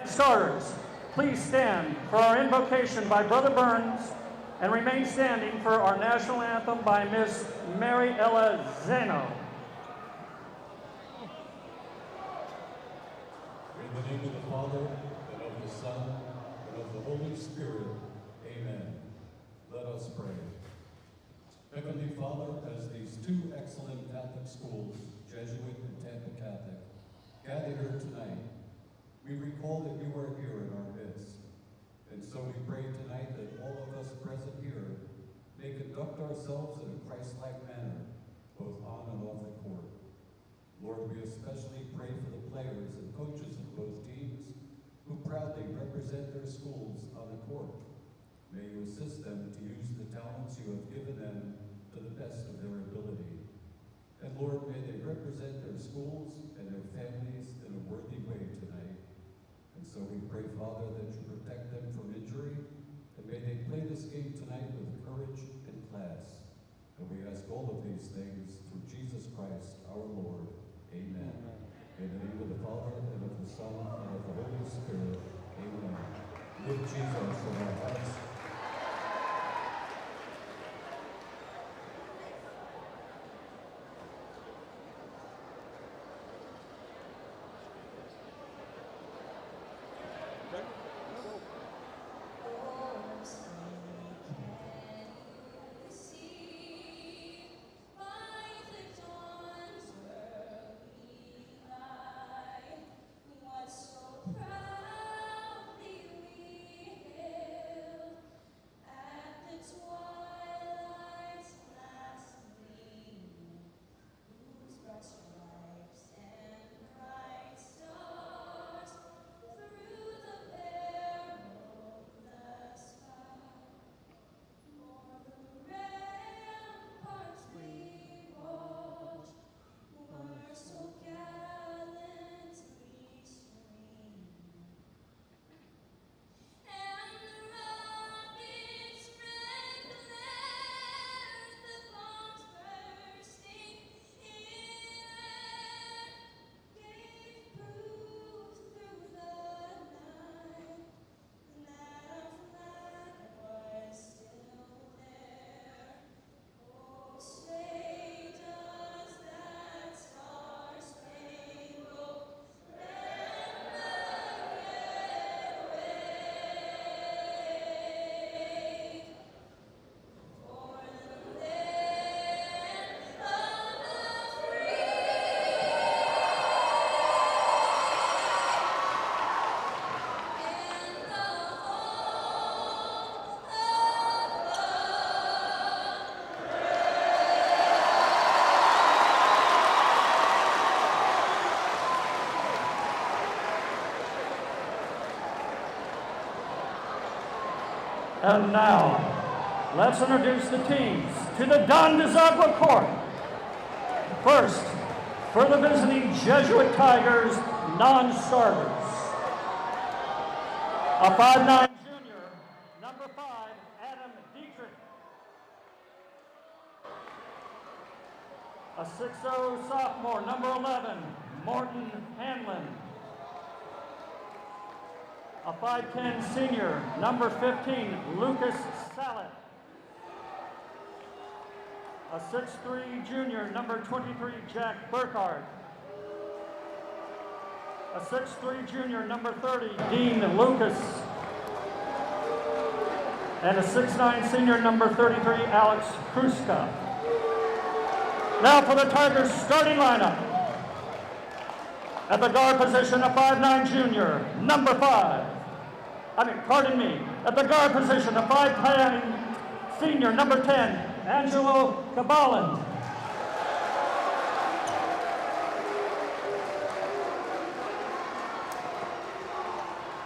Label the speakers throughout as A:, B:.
A: Starters, please stand for our invocation by Brother Burns and remain standing for our national anthem by Miss Mary Ella Zeno.
B: In the name of the Father, and of the Son, and of the Holy Spirit, amen. Let us pray. Heavenly Father, as these two excellent Catholic schools, Jesuit and Tampa Catholic, gather here tonight, we recall that you are here in our midst. And so we pray tonight that all of us present here may conduct ourselves in a Christ-like manner, both on and off the court. Lord, we especially pray for the players and coaches of both teams who proudly represent their schools on the court. May you assist them to use the talents you have given them to the best of their ability. And Lord, may they represent their schools and their families in a worthy way tonight. And so we pray, Father, that you protect them from injury, and may they play this game tonight with courage and class. And we ask all of these things through Jesus Christ, our Lord. Amen. In the name of the Father, and of the Son, and of the Holy Spirit. Amen. With Jesus in our hearts.
A: And now, let's introduce the teams to the Don DeZagua court. First, for the visiting Jesuit Tigers non-starters. A 5'9" junior, number 5, Adam Dietrich. A 6'0" sophomore, number 11, Morton Hanlon. A 5'10" senior, number 15, Lucas Sallet. A 6'3" junior, number 23, Jack Burkhardt. A 6'3" junior, number 30, Dean Lucas. And a 6'9" senior, number 33, Alex Kruska. Now for the Tigers starting lineup. At the guard position, a 5'9" junior, number 5. At the guard position, a 5'10" senior, number 10, Angelo Caballan.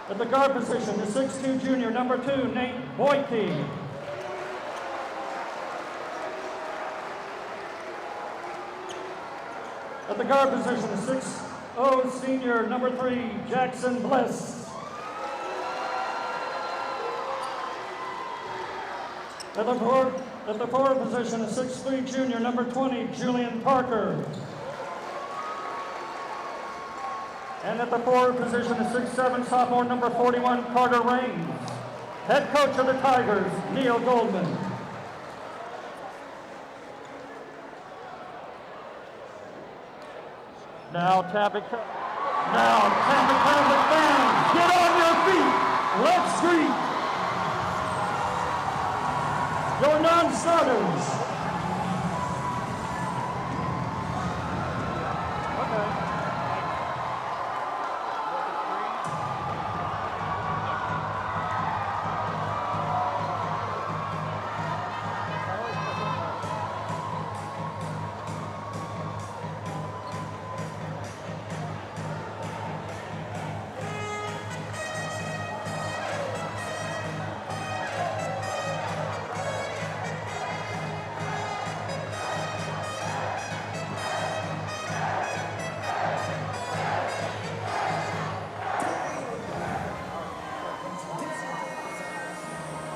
A: At the guard position, the 6'2" junior, number 2, Nate Boyke. At the guard position, 6'0" senior, number 3, Jackson Bliss. At the forward position, a 6'3" junior, number 20, Julian Parker. And at the forward position, a 6'7" sophomore, number 41, Carter Raines. Head coach of the Tigers, Neil Goldman. Now Tampa Catholic fans, get on your feet. Let's greet your non-starters. Okay.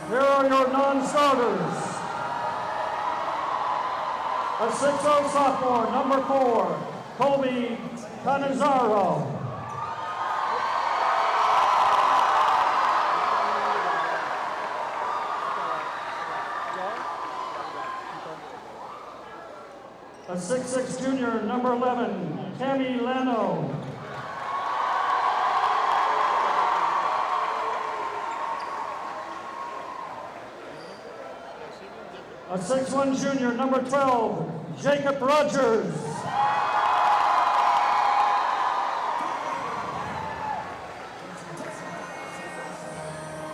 A: Here are your non-starters. A 6'0" sophomore, number 4, Colby Canizaro. A 6'6" junior, number 11, Cami Leno. A 6'1" junior, number 12, Jacob Rogers.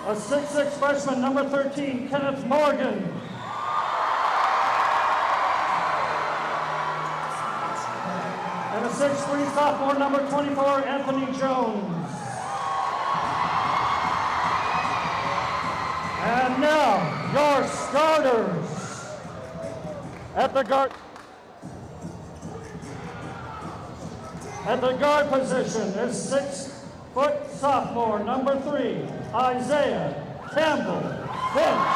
A: A 6'6" freshman, number 13, Kenneth Morgan. And a 6'3" sophomore, number 24, Anthony Jones. And now, your starters. At the guard position is 6' sophomore, number 3, Isaiah Campbell Finch.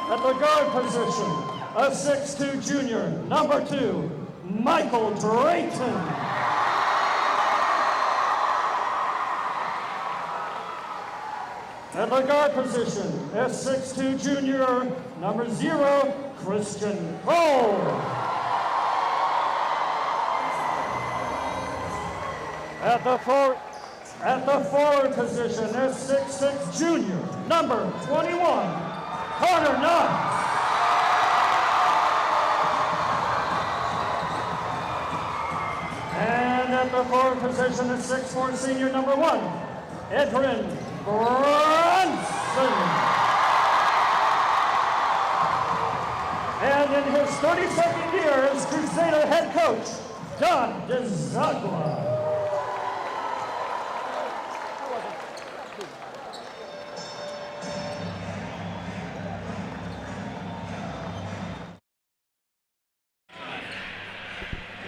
A: At the guard position, a 6'2" junior, number 2, Michael Drayton. At the guard position is 6'2" junior, number 0, Christian Cole. At the forward position is 6'6" junior, number 21, Carter Knox. And at the forward position is 6'4" senior, number 1, Edrin Bronson. And in his 32nd year as Crusader head coach, Don DeZagua.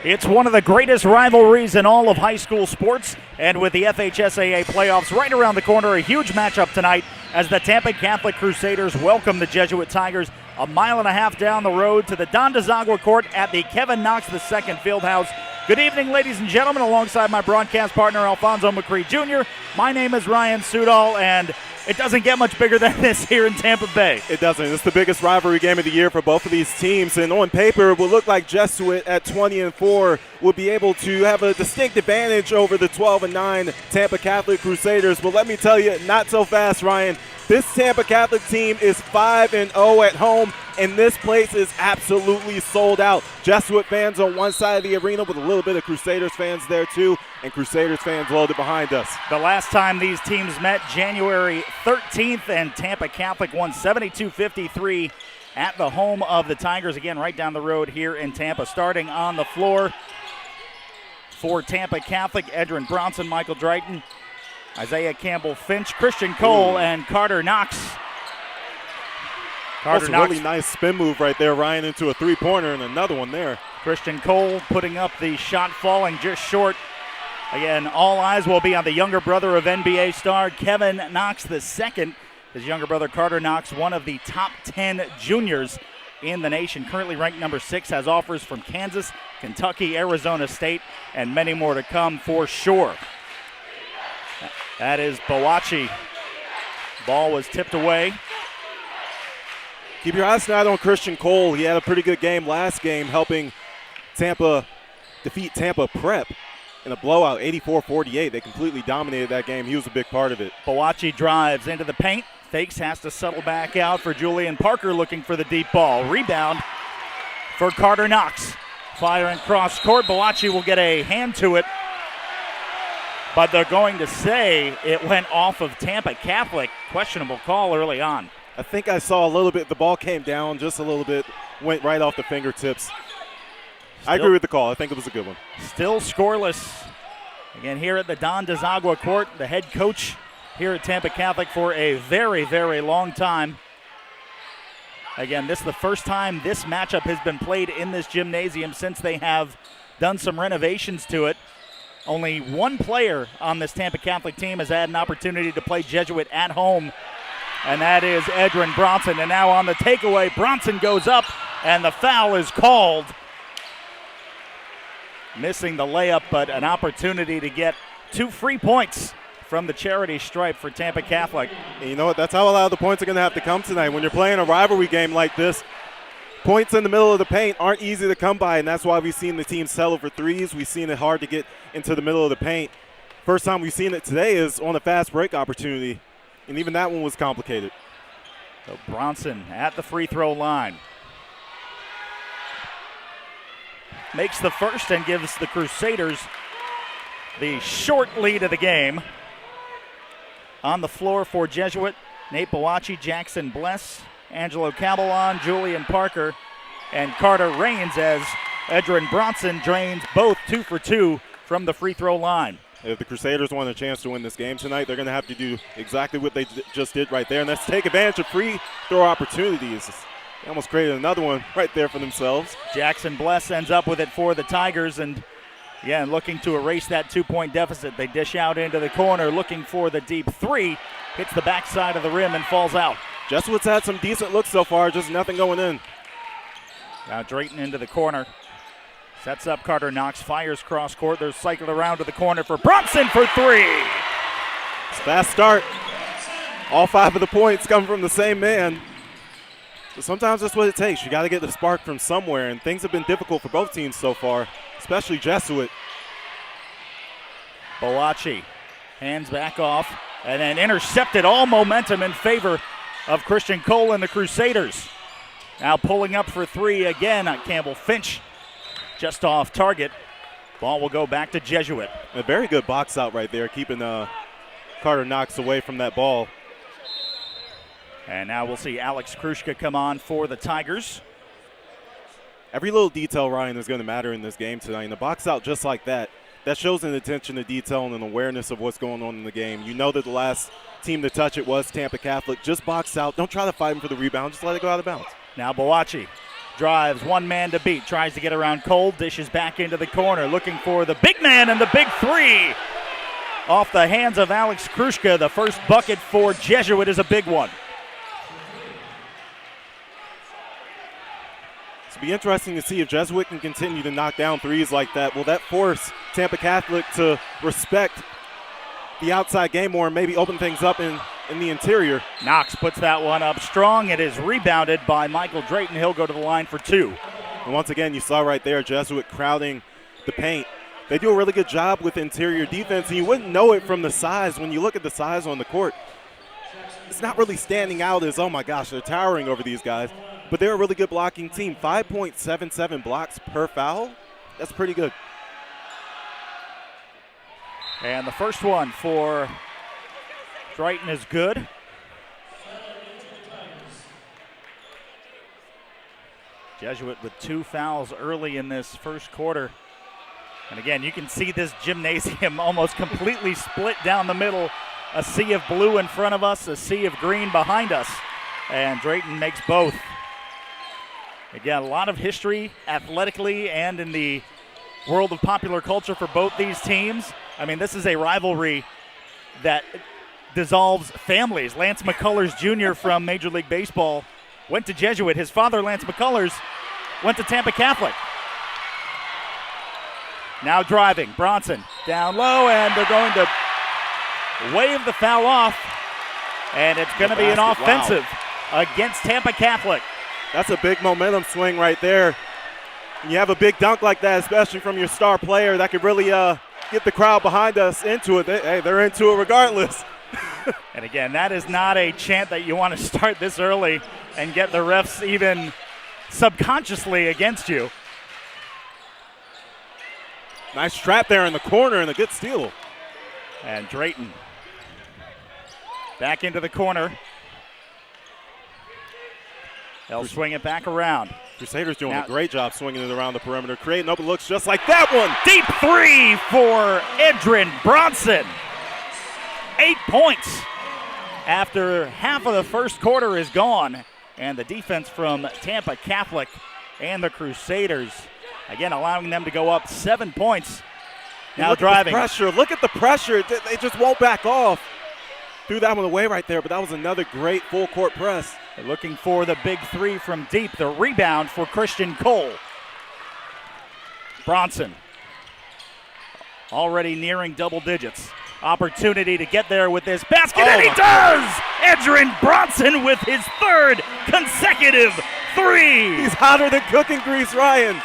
C: It's one of the greatest rivalries in all of high school sports, and with the FHSAA playoffs right around the corner, a huge matchup tonight as the Tampa Catholic Crusaders welcome the Jesuit Tigers a mile and a half down the road to the Don DeZagua Court at the Kevin Knox II Fieldhouse. Good evening, ladies and gentlemen, alongside my broadcast partner, Alfonso McCree Jr. My name is Ryan Sudol, and it doesn't get much bigger than this here in Tampa Bay.
D: It doesn't. It's the biggest rivalry game of the year for both of these teams, and on paper it will look like Jesuit at 20-4 will be able to have a distinct advantage over the 12-9 Tampa Catholic Crusaders. But let me tell you, not so fast, Ryan. This Tampa Catholic team is 5-0 at home, and this place is absolutely sold out. Jesuit fans on one side of the arena with a little bit of Crusaders fans there too, and Crusaders fans loaded behind us.
C: The last time these teams met, January 13th, and Tampa Catholic won 72-53 at the home of the Tigers, again right down the road here in Tampa. Starting on the floor for Tampa Catholic, Edrin Bronson, Michael Drayton, Isaiah Campbell Finch, Christian Cole, and Carter Knox. Carter
D: That's a
C: Knox.
D: really nice spin move right there, Ryan, into a three-pointer, and another one there.
C: Christian Cole putting up the shot, falling just short. Again, all eyes will be on the younger brother of NBA star Kevin Knox II. His younger brother Carter Knox, one of the top 10 juniors in the nation, currently ranked number 6, has offers from Kansas, Kentucky, Arizona State, and many more to come for sure. That is Bowachi. Ball was tipped away.
D: Keep your eyes tonight on Christian Cole. He had a pretty good game last game, helping Tampa defeat Tampa Prep in a blowout, 84-48. They completely dominated that game. He was a big part of it.
C: Bowachi drives into the paint. Fakes, has to settle back out for Julian Parker looking for the deep ball. Rebound for Carter Knox. Firing cross court. Bowachi will get a hand to it, but they're going to say it went off of Tampa Catholic. Questionable call early on.
D: I think I saw a little bit. The ball came down just a little bit, went right off the fingertips. I agree with the call. I think it was a good one.
C: Still scoreless. Again, here at the Don DeZagua court, the head coach here at Tampa Catholic for a very, very long time. Again, this is the first time this matchup has been played in this gymnasium since they have done some renovations to it. Only one player on this Tampa Catholic team has had an opportunity to play Jesuit at home, and that is Edrin Bronson. And now on the takeaway, Bronson goes up, and the foul is called. Missing the layup, but an opportunity to get 2 free points from the charity stripe for Tampa Catholic.
D: And you know what? That's how a lot of the points are going to have to come tonight. When you're playing a rivalry game like this, points in the middle of the paint aren't easy to come by, and that's why we've seen the team settle for threes. We've seen it hard to get into the middle of the paint. First time we've seen it today is on a fast break opportunity, and even that one was complicated.
C: So Bronson at the free throw line. Makes the first and gives the Crusaders the short lead of the game. On the floor for Jesuit, Nate Bowachi, Jackson Bless, Angelo Cabellon, Julian Parker, and Carter Rains, as Edrin Bronson drains both 2 for 2 from the free throw line.
D: If the Crusaders want a chance to win this game tonight, they're going to have to do exactly what they just did right there, and that's take advantage of free throw opportunities. They almost created another one right there for themselves.
C: Jackson Bless ends up with it for the Tigers, and yeah, looking to erase that 2-point deficit. They dish out into the corner, looking for the deep 3. Hits the backside of the rim and falls out.
D: Jesuit's had some decent looks so far, just nothing going in.
C: Now Drayton into the corner. Sets up Carter Knox, fires cross court. They're cycled around to the corner for Bronson for 3.
D: It's a fast start. All 5 of the points come from the same man. But sometimes that's what it takes. You got to get the spark from somewhere, and things have been difficult for both teams so far, especially Jesuit.
C: Bowachi hands back off and then intercepted, all momentum in favor of Christian Cole and the Crusaders. Now pulling up for 3 again on Campbell Finch, just off target. Ball will go back to Jesuit.
D: A very good box out right there, keeping Carter Knox away from that ball.
C: And now we'll see Alex Krushka come on for the Tigers.
D: Every little detail, Ryan, is going to matter in this game tonight. And a box out just like that, that shows an attention to detail and an awareness of what's going on in the game. You know that the last team to touch it was Tampa Catholic. Just box out. Don't try to fight him for the rebound. Just let it go out of bounds.
C: Now Bowachi drives, one man to beat, tries to get around Cole, dishes back into the corner, looking for the big man and the big 3. Off the hands of Alex Krushka, the first bucket for Jesuit is a big one.
D: It'll be interesting to see if Jesuit can continue to knock down threes like that. Will that force Tampa Catholic to respect the outside game more and maybe open things up in the interior?
C: Knox puts that one up strong. It is rebounded by Michael Drayton. He'll go to the line for 2.
D: And once again, you saw right there Jesuit crowding the paint. They do a really good job with interior defense, and you wouldn't know it from the size. When you look at the size on the court, it's not really standing out as, oh my gosh, they're towering over these guys. But they're a really good blocking team. 5.77 blocks per foul. That's pretty good.
C: And the first one for Drayton is good. Jesuit with 2 fouls early in this first quarter. And again, you can see this gymnasium almost completely split down the middle. A sea of blue in front of us, a sea of green behind us. and Drayton makes both. Again, a lot of history athletically and in the world of popular culture for both these teams. I mean, this is a rivalry that dissolves families. Lance McCullers Jr. from Major League Baseball went to Jesuit. His father, Lance McCullers, went to Tampa Catholic. Now driving, Bronson down low, and they're going to wave the foul off, and it's going to be an offensive against Tampa Catholic.
D: That's a big momentum swing right there. And you have a big dunk like that, especially from your star player, that could really get the crowd behind us into it. They're into it regardless.
C: And again, that is not a chant that you want to start this early and get the refs even subconsciously against you.
D: Nice trap there in the corner and a good steal.
C: And Drayton back into the corner. They'll swing it back around.
D: Crusaders doing a great job swinging it around the perimeter, creating open looks just like that one.
C: Deep three for Edrin Bronson. 8 points after half of the first quarter is gone. And the defense from Tampa Catholic and the Crusaders, again, allowing them to go up 7 points. Now driving.
D: Look at the pressure. They just won't back off. Threw that one away right there, but that was another great full court press.
C: They're looking for the big three from deep. The rebound for Christian Cole. Bronson already nearing double digits. Opportunity to get there with this basket, and he does! Edrin Bronson with his third consecutive three.
D: He's hotter than cooking grease, Ryan.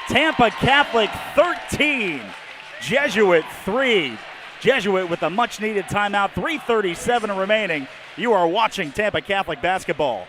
C: Tampa Catholic 13, Jesuit 3. Jesuit with a much-needed timeout, 3:37 remaining. You are watching Tampa Catholic basketball.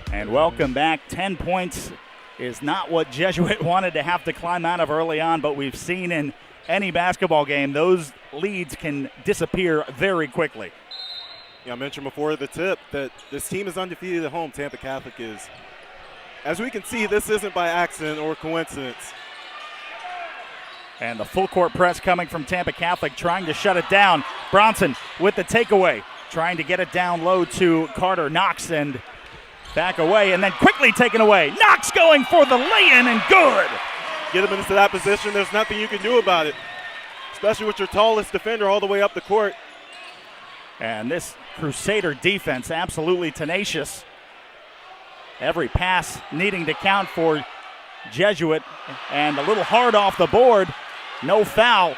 C: And welcome back. 10 points is not what Jesuit wanted to have to climb out of early on, but we've seen in any basketball game, those leads can disappear very quickly.
D: Yeah, I mentioned before the tip that this team is undefeated at home, Tampa Catholic is. As we can see, this isn't by accident or coincidence.
C: And the full court press coming from Tampa Catholic, trying to shut it down. Bronson with the takeaway, trying to get it down low to Carter Knox, and back away, and then quickly taken away. Knox going for the lay-in, and good.
D: Get him into that position. There's nothing you can do about it, especially with your tallest defender all the way up the court.
C: And this Crusader defense absolutely tenacious. Every pass needing to count for Jesuit, and a little hard off the board. No foul.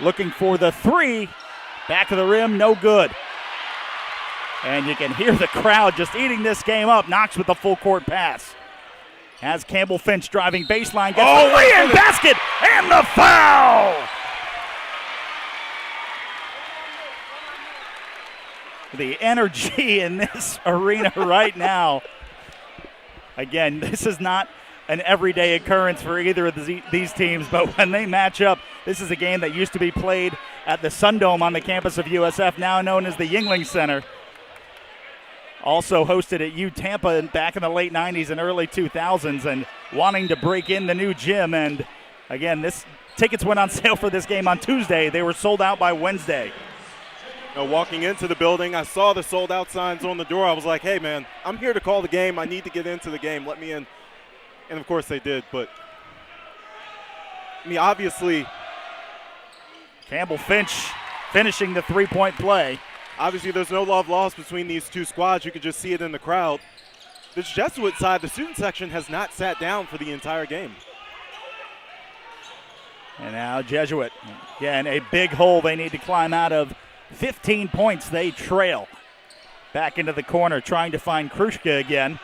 C: Looking for the three. Back of the rim, no good. And you can hear the crowd just eating this game up. Knox with the full court pass. Has Campbell Finch driving baseline. Gets the lay-in basket and the foul. The energy in this arena right now. Again, this is not an everyday occurrence for either of these teams, but when they match up, this is a game that used to be played at the Sundome on the campus of USF, now known as the Yuengling Center. Also hosted at U Tampa back in the late 90s and early 2000s, and wanting to break in the new gym. And again, tickets went on sale for this game on Tuesday. They were sold out by Wednesday.
D: Now, walking into the building, I saw the sold out signs on the door. I was like, hey man, I'm here to call the game. I need to get into the game. Let me in. And of course they did, but I mean, obviously
C: Campbell Finch finishing the three-point play.
D: Obviously, there's no love lost between these two squads. You can just see it in the crowd. This Jesuit side, the student section, has not sat down for the entire game.
C: And now Jesuit, again, a big hole they need to climb out of. 15 points they trail. Back into the corner, trying to find Krushka again.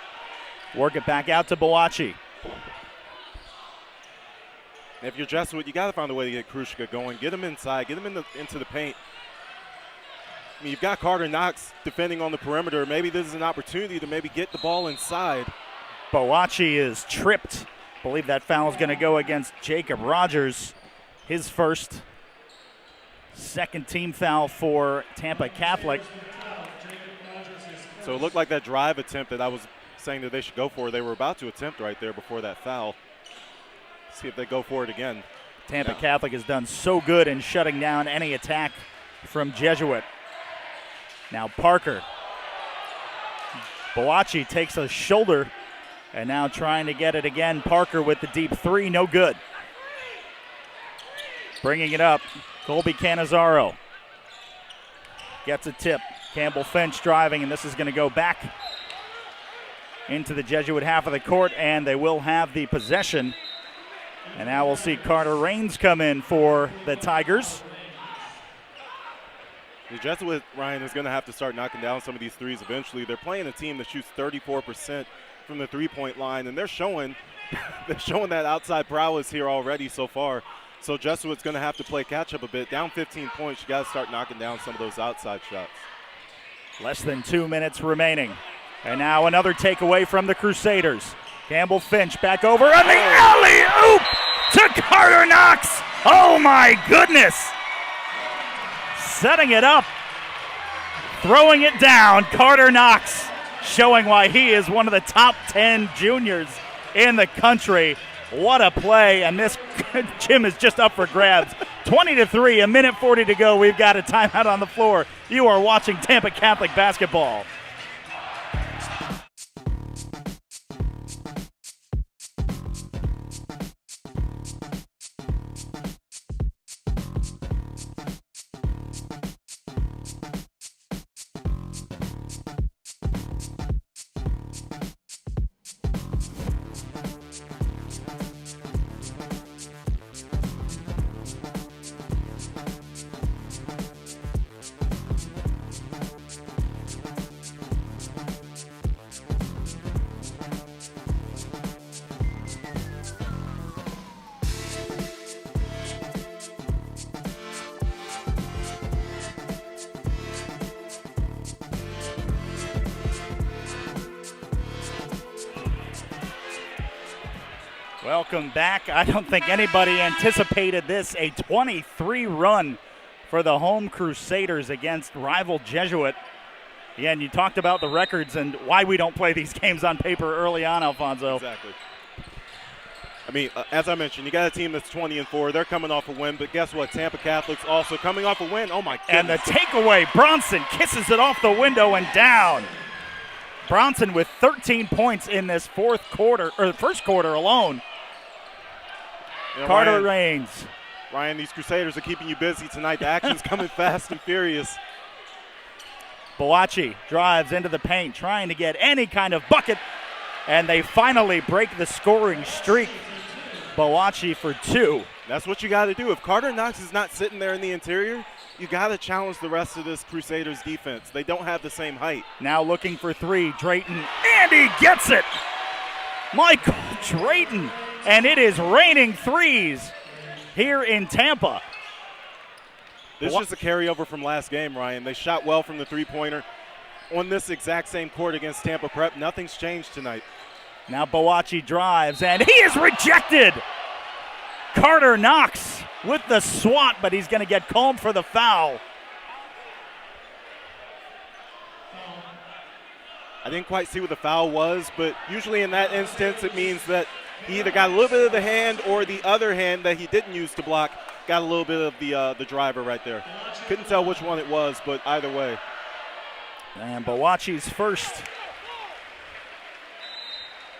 C: Work it back out to Boachi.
D: If you're Jesuit, you got to find a way to get Krushka going. Get him inside. Get him into the paint. I mean, you've got Carter Knox defending on the perimeter. Maybe this is an opportunity to maybe get the ball inside.
C: Boachi is tripped. I believe that foul is going to go against Jacob Rogers. His first. Second team foul for Tampa Catholic.
D: So it looked like that drive attempt that I was saying that they should go for, they were about to attempt right there before that foul. See if they go for it again.
C: Tampa Catholic has done so good in shutting down any attack from Jesuit. Now Parker. Boachi takes a shoulder and now trying to get it again. Parker with the deep three, no good. Bringing it up, Colby Cannizzaro. Gets a tip. Campbell Finch driving, and this is going to go back into the Jesuit half of the court, and they will have the possession. And now we'll see Carter Raines come in for the Tigers.
D: The Jesuit, Ryan, is going to have to start knocking down some of these threes eventually. They're playing a team that shoots 34% from the three-point line, and they're showing that outside prowess here already so far. So Jesuit's going to have to play catch-up a bit. Down 15 points, you got to start knocking down some of those outside shots.
C: Less than 2 minutes remaining. And now another takeaway from the Crusaders. Campbell Finch back over on the alley-oop to Carter Knox. Oh, my goodness. Setting it up, throwing it down. Carter Knox showing why he is one of the top 10 juniors in the country. What a play, and this gym is just up for grabs. 20-3, a minute 40 to go. We've got a timeout on the floor. You are watching Tampa Catholic basketball. Welcome back. I don't think anybody anticipated this, a 23 run for the home Crusaders against rival Jesuit. Again, you talked about the records and why we don't play these games on paper early on, Alfonso.
D: Exactly. I mean, as I mentioned, you got a team that's 20-4. They're coming off a win, but guess what? Tampa Catholic's also coming off a win. Oh, my goodness.
C: And the takeaway, Bronson kisses it off the window and down. Bronson with 13 points in this first quarter alone.
D: You know,
C: Carter Raines.
D: Ryan, these Crusaders are keeping you busy tonight. The action's coming fast and furious.
C: Boachi drives into the paint, trying to get any kind of bucket, and they finally break the scoring streak. Boachi for two.
D: That's what you got to do. If Carter Knox is not sitting there in the interior, you got to challenge the rest of this Crusaders defense. They don't have the same height.
C: Now looking for three, Drayton, and he gets it. Michael Drayton, and it is raining threes here in Tampa.
D: This is a carryover from last game, Ryan. They shot well from the three-pointer on this exact same court against Tampa Prep. Nothing's changed tonight.
C: Now Boachi drives, and he is rejected. Carter Knox with the swat, but he's going to get called for the foul.
D: I didn't quite see what the foul was, but usually in that instance it means that he either got a little bit of the hand or the other hand that he didn't use to block got a little bit of the driver right there. Couldn't tell which one it was, but either way.
C: And Boachi's first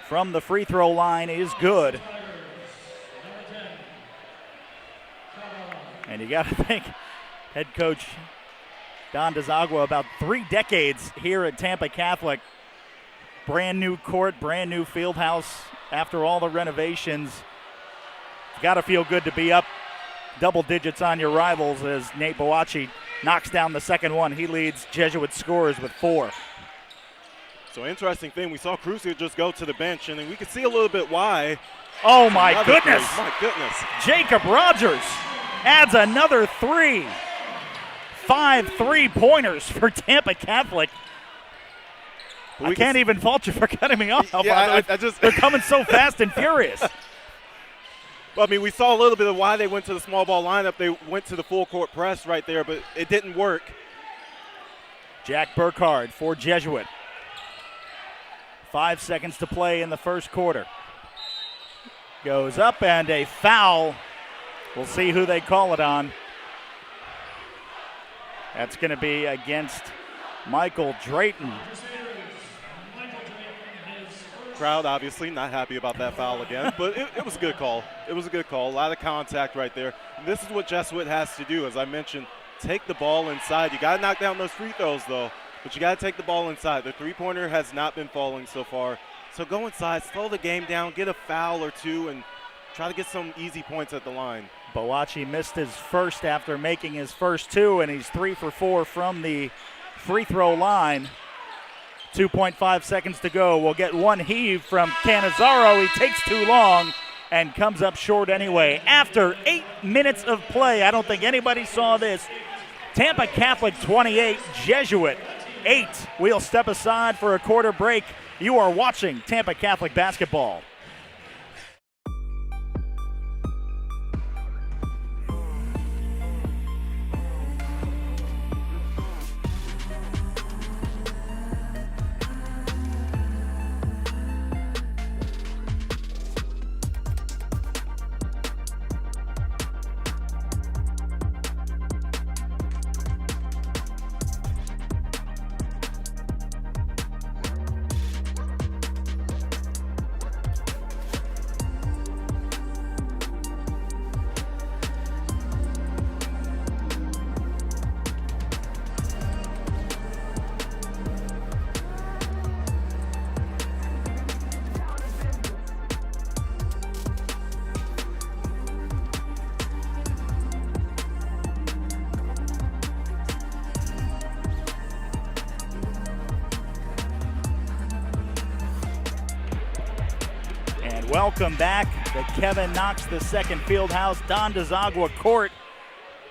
C: from the free throw line is good. And you got to think, head coach Don DeZagua, about 3 decades here at Tampa Catholic. Brand new court, brand new field house after all the renovations. Got to feel good to be up double digits on your rivals as Nate Boachi knocks down the second one. He leads Jesuit scorers with 4.
D: So interesting thing, we saw Crucier just go to the bench, and then we could see a little bit why.
C: Oh my goodness.
D: My goodness.
C: Jacob Rogers adds another 3. 5 3-pointers for Tampa Catholic. I can't even fault you for cutting me off.
D: Yeah, I just
C: they're coming so fast and furious.
D: Well, I mean, we saw a little bit of why they went to the small ball lineup. They went to the full court press right there, but it didn't work.
C: Jack Burkhardt for Jesuit. 5 seconds to play in the first quarter. Goes up and a foul. We'll see who they call it on. That's going to be against Michael Drayton.
D: Crowd obviously not happy about that foul again, but it was a good call. It was a good call. A lot of contact right there. And this is what Jesuit has to do, as I mentioned, take the ball inside. You got to knock down those free throws, though, but you got to take the ball inside. The three-pointer has not been falling so far. So go inside, slow the game down, get a foul or two, and try to get some easy points at the line.
C: Boachi missed his first after making his first two, and he's 3 for 4 from the free throw line. 2.5 seconds to go. We'll get one heave from Cannizzaro. He takes too long and comes up short anyway. After 8 minutes of play, I don't think anybody saw this. Tampa Catholic 28, Jesuit 8. We'll step aside for a quarter break. You are watching Tampa Catholic basketball. Welcome back to Kevin Knox II Fieldhouse, Don DeZagua Court.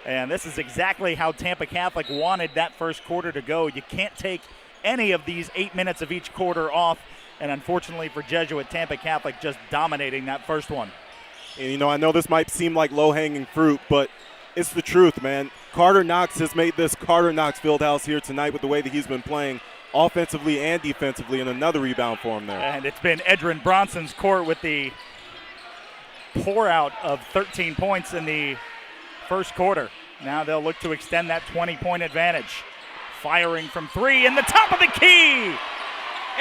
C: And this is exactly how Tampa Catholic wanted that first quarter to go. You can't take any of these 8 minutes of each quarter off. And unfortunately for Jesuit, Tampa Catholic just dominating that first one.
D: And, you know, I know this might seem like low-hanging fruit, but it's the truth, man. Carter Knox has made this Carter Knox Fieldhouse here tonight with the way that he's been playing offensively and defensively, and another rebound for him there.
C: And it's been Edrin Bronson's court with the pour out of 13 points in the first quarter. Now they'll look to extend that 20-point advantage. Firing from three in the top of the key,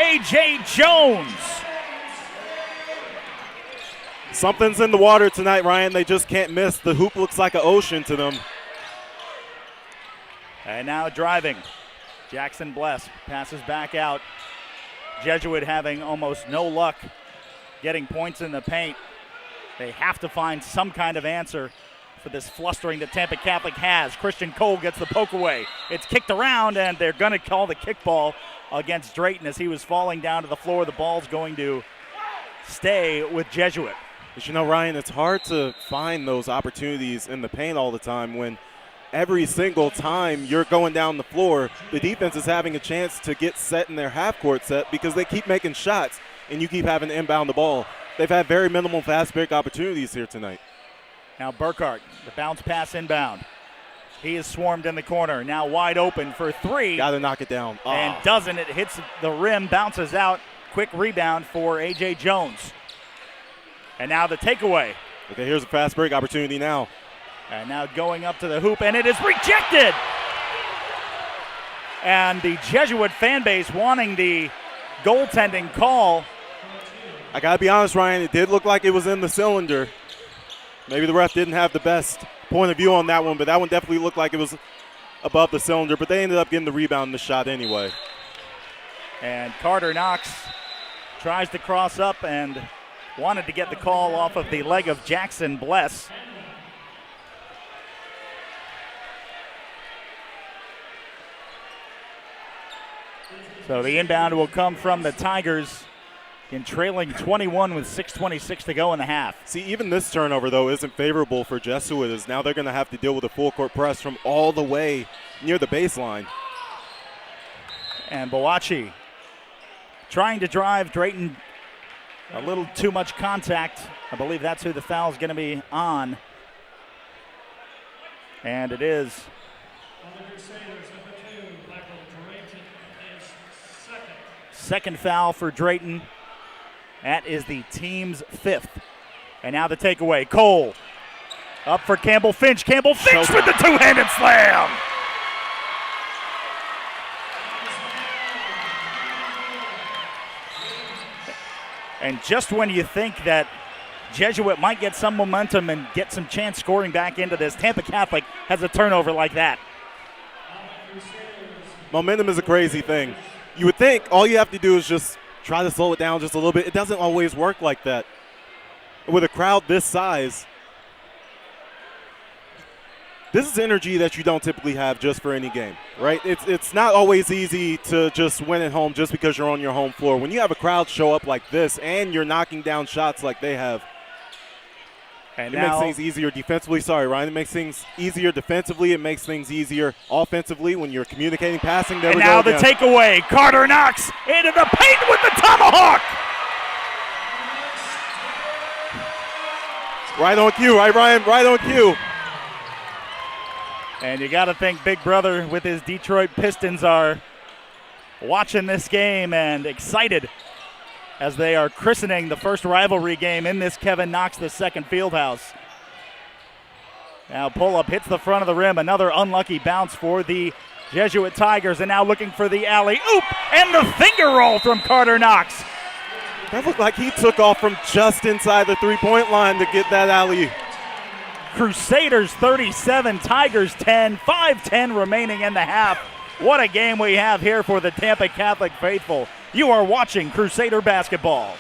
C: A.J. Jones.
D: Something's in the water tonight, Ryan. They just can't miss. The hoop looks like an ocean to them.
C: And now driving. Jackson Bless passes back out. Jesuit having almost no luck getting points in the paint. They have to find some kind of answer for this flustering that Tampa Catholic has. Christian Cole gets the poke away. It's kicked around, and they're going to call the kickball against Drayton as he was falling down to the floor. The ball's going to stay with Jesuit.
D: But you know, Ryan, it's hard to find those opportunities in the paint all the time when every single time you're going down the floor, the defense is having a chance to get set in their half-court set because they keep making shots and you keep having to inbound the ball. They've had very minimal fast break opportunities here tonight.
C: Now Burkhardt, the bounce pass inbound. He is swarmed in the corner, now wide open for three.
D: Got to knock it down.
C: And doesn't. It hits the rim, bounces out. Quick rebound for A.J. Jones. And now the takeaway.
D: Okay, here's a fast break opportunity now.
C: And now going up to the hoop, and it is rejected. And the Jesuit fan base wanting the goaltending call.
D: I got to be honest, Ryan, it did look like it was in the cylinder. Maybe the ref didn't have the best point of view on that one, but that one definitely looked like it was above the cylinder, but they ended up getting the rebound and the shot anyway.
C: And Carter Knox tries to cross up and wanted to get the call off of the leg of Jackson Bless. So the inbound will come from the Tigers in trailing 21 with 6:26 to go in the half.
D: See, even this turnover, though, isn't favorable for Jesuit, as now they're going to have to deal with a full-court press from all the way near the baseline.
C: And Boachi trying to drive. Drayton a little too much contact. I believe that's who the foul is going to be on. And it is. Second foul for Drayton. That is the team's 5th. And now the takeaway. Cole up for Campbell Finch. Campbell Finch with the two-handed slam. And just when you think that Jesuit might get some momentum and get some chance scoring back into this, Tampa Catholic has a turnover like that.
D: Momentum is a crazy thing. You would think all you have to do is just try to slow it down just a little bit. It doesn't always work like that. With a crowd this size, this is energy that you don't typically have just for any game, right? It's not always easy to just win at home just because you're on your home floor. When you have a crowd show up like this and you're knocking down shots like they have,
C: and
D: it makes things easier defensively. Sorry, Ryan. It makes things easier defensively. It makes things easier offensively when you're communicating, passing.
C: And now the takeaway. Carter Knox into the paint with the tomahawk.
D: Right on cue, right, Ryan? Right on cue.
C: And you got to think Big Brother with his Detroit Pistons are watching this game and excited as they are christening the first rivalry game in this Kevin Knox II Fieldhouse. Now pull-up hits the front of the rim. Another unlucky bounce for the Jesuit Tigers. And now looking for the alley-oop and the finger roll from Carter Knox.
D: That looked like he took off from just inside the three-point line to get that alley.
C: Crusaders 37, Tigers 10, 5:10 remaining in the half. What a game we have here for the Tampa Catholic faithful. You are watching Crusader basketball.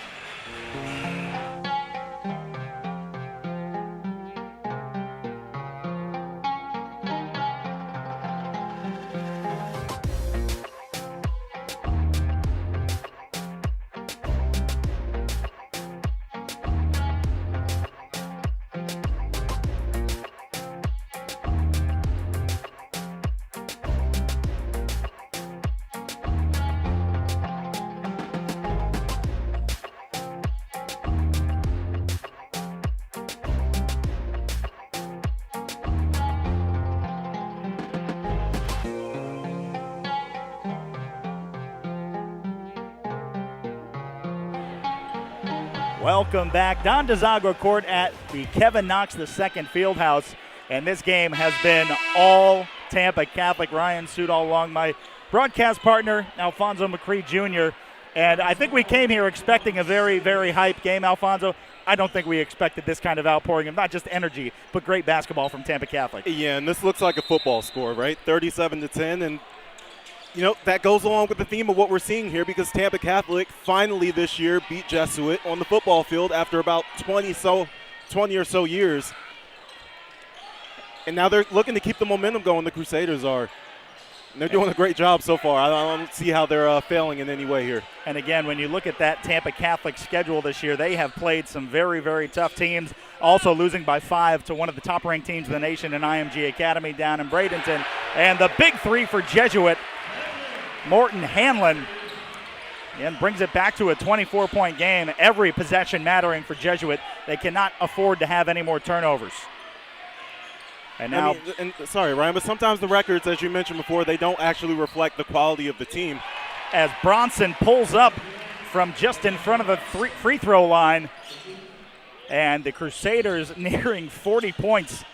C: Welcome back. Don DeZagua Court at the Kevin Knox II Fieldhouse. And this game has been all Tampa Catholic. Ryan Sudol along, my broadcast partner, Alfonso McCree Jr. And I think we came here expecting a very, very hype game, Alfonso. I don't think we expected this kind of outpouring of not just energy, but great basketball from Tampa Catholic.
D: Yeah, and this looks like a football score, right? 37-10, and you know, that goes along with the theme of what we're seeing here because Tampa Catholic finally this year beat Jesuit on the football field after about 20 or so years. And now they're looking to keep the momentum going, the Crusaders are. And they're doing a great job so far. I don't see how they're failing in any way here.
C: And again, when you look at that Tampa Catholic schedule this year, they have played some very, very tough teams, also losing by 5 to one of the top-ranked teams in the nation in IMG Academy down in Bradenton. And the big three for Jesuit, Morton Hanlon, and brings it back to a 24-point game. Every possession mattering for Jesuit. They cannot afford to have any more turnovers. And now,
D: sorry, Ryan, but sometimes the records, as you mentioned before, they don't actually reflect the quality of the team.
C: As Bronson pulls up from just in front of the free throw line, and the Crusaders nearing 40 points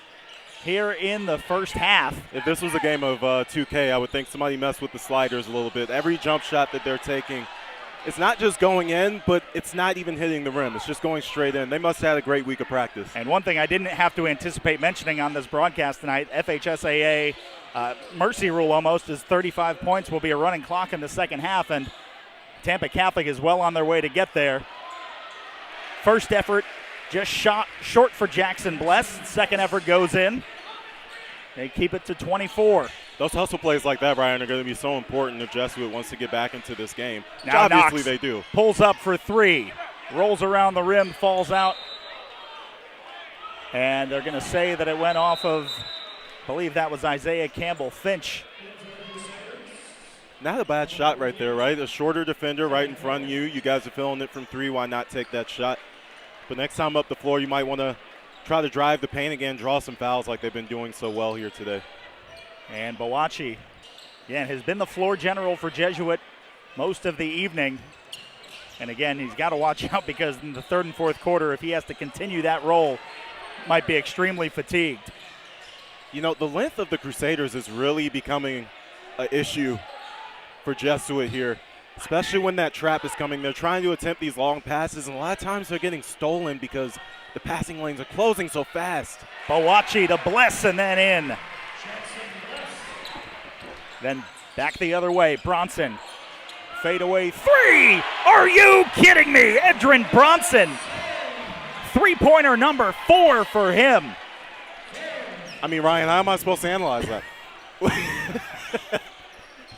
C: here in the first half.
D: If this was a game of 2K, I would think somebody messed with the sliders a little bit. Every jump shot that they're taking, it's not just going in, but it's not even hitting the rim. It's just going straight in. They must have had a great week of practice.
C: And one thing I didn't have to anticipate mentioning on this broadcast tonight, FHSAA mercy rule almost is 35 points will be a running clock in the second half, and Tampa Catholic is well on their way to get there. First effort just shot short for Jackson Bless. Second effort goes in. They keep it to 24.
D: Those hustle plays like that, Ryan, are going to be so important if Jesuit wants to get back into this game.
C: Now
D: obviously
C: Knox
D: they do.
C: Pulls up for three. Rolls around the rim, falls out. And they're going to say that it went off of, I believe that was Isaiah Campbell Finch.
D: Not a bad shot right there, right? A shorter defender right in front of you. You guys are feeling it from three. Why not take that shot? But next time up the floor, you might want to try to drive the paint again, draw some fouls like they've been doing so well here today.
C: And Bowachi, again, has been the floor general for Jesuit most of the evening. And again, he's got to watch out because in the third and fourth quarter, if he has to continue that role, might be extremely fatigued.
D: You know, the length of the Crusaders is really becoming an issue for Jesuit here, especially when that trap is coming. They're trying to attempt these long passes, and a lot of times they're getting stolen because the passing lanes are closing so fast.
C: Bowachi to Bless and then in. Then back the other way, Bronson. Fadeaway three! Are you kidding me? Edrin Bronson. Three-pointer number 4 for him.
D: I mean, Ryan, how am I supposed to analyze that?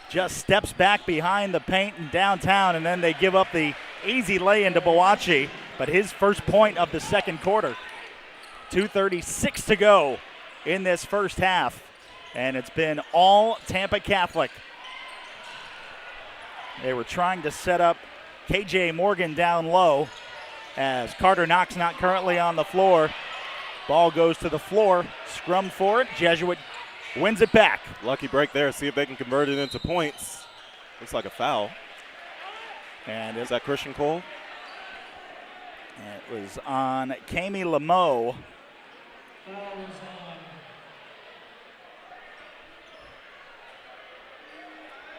C: Just steps back behind the paint in downtown, and then they give up the easy lay into Bowachi, but his first point of the second quarter. 2:36 to go in this first half, and it's been all Tampa Catholic. They were trying to set up KJ Morgan down low as Carter Knox not currently on the floor. Ball goes to the floor, scrum for it. Jesuit wins it back.
D: Lucky break there. See if they can convert it into points. Looks like a foul.
C: And
D: is that Christian Cole?
C: It was on Kami Lamo.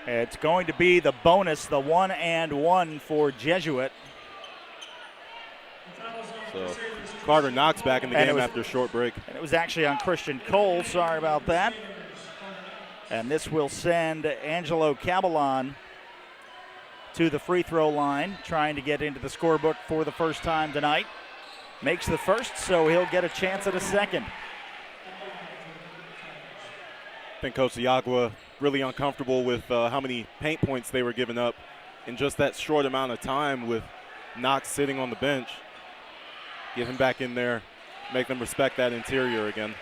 C: It's going to be the bonus, the 1-and-1 for Jesuit.
D: So Carter Knox back in the game after a short break.
C: And it was actually on Christian Cole. Sorry about that. And this will send Angelo Caballon to the free throw line, trying to get into the scorebook for the first time tonight. Makes the first, so he'll get a chance at a second.
D: I think Coach Iagua really uncomfortable with how many paint points they were giving up in just that short amount of time with Knox sitting on the bench. Get him back in there, make them respect that interior again.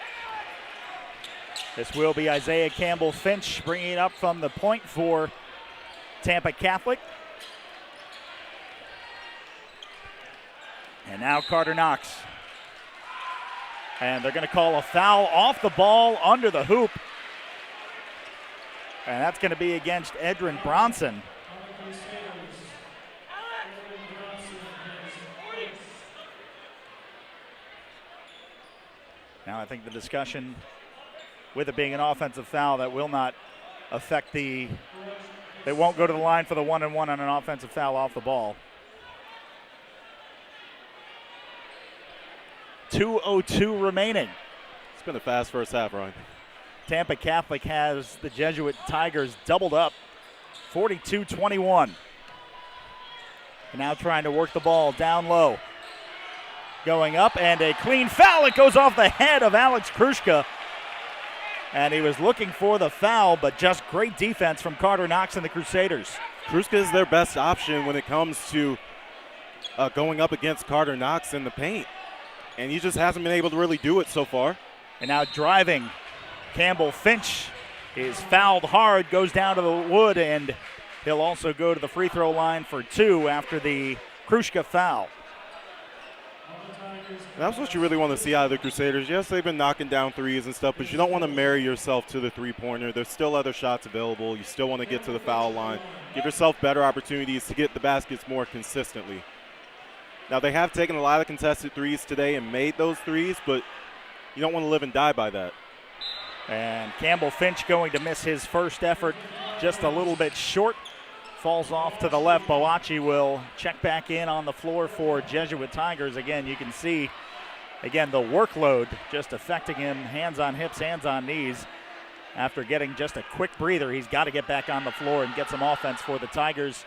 C: This will be Isaiah Campbell-Finch bringing it up from the point for Tampa Catholic. And now Carter Knox. And they're going to call a foul off the ball under the hoop. And that's going to be against Edrin Bronson. Now I think the discussion with it being an offensive foul that will not affect they won't go to the line for the 1-and-1 on an offensive foul off the ball. 2:02 remaining.
D: It's been a fast first half, Ryan.
C: Tampa Catholic has the Jesuit Tigers doubled up, 42-21. And now trying to work the ball down low. Going up, and a clean foul. It goes off the head of Alex Krushka. And he was looking for the foul, but just great defense from Carter Knox and the Crusaders.
D: Krushka is their best option when it comes to going up against Carter Knox in the paint. And he just hasn't been able to really do it so far.
C: And now driving, Campbell-Finch is fouled hard, goes down to the wood, and he'll also go to the free throw line for 2 after the Krushka foul.
D: That's what you really want to see out of the Crusaders. Yes, they've been knocking down threes and stuff, but you don't want to marry yourself to the three-pointer. There's still other shots available. You still want to get to the foul line. Give yourself better opportunities to get the baskets more consistently. Now, they have taken a lot of contested threes today and made those threes, but you don't want to live and die by that.
C: And Campbell-Finch going to miss his first effort just a little bit short. Falls off to the left. Bowachi will check back in on the floor for Jesuit Tigers. Again, you can see, the workload just affecting him. Hands on hips, hands on knees. After getting just a quick breather, he's got to get back on the floor and get some offense for the Tigers.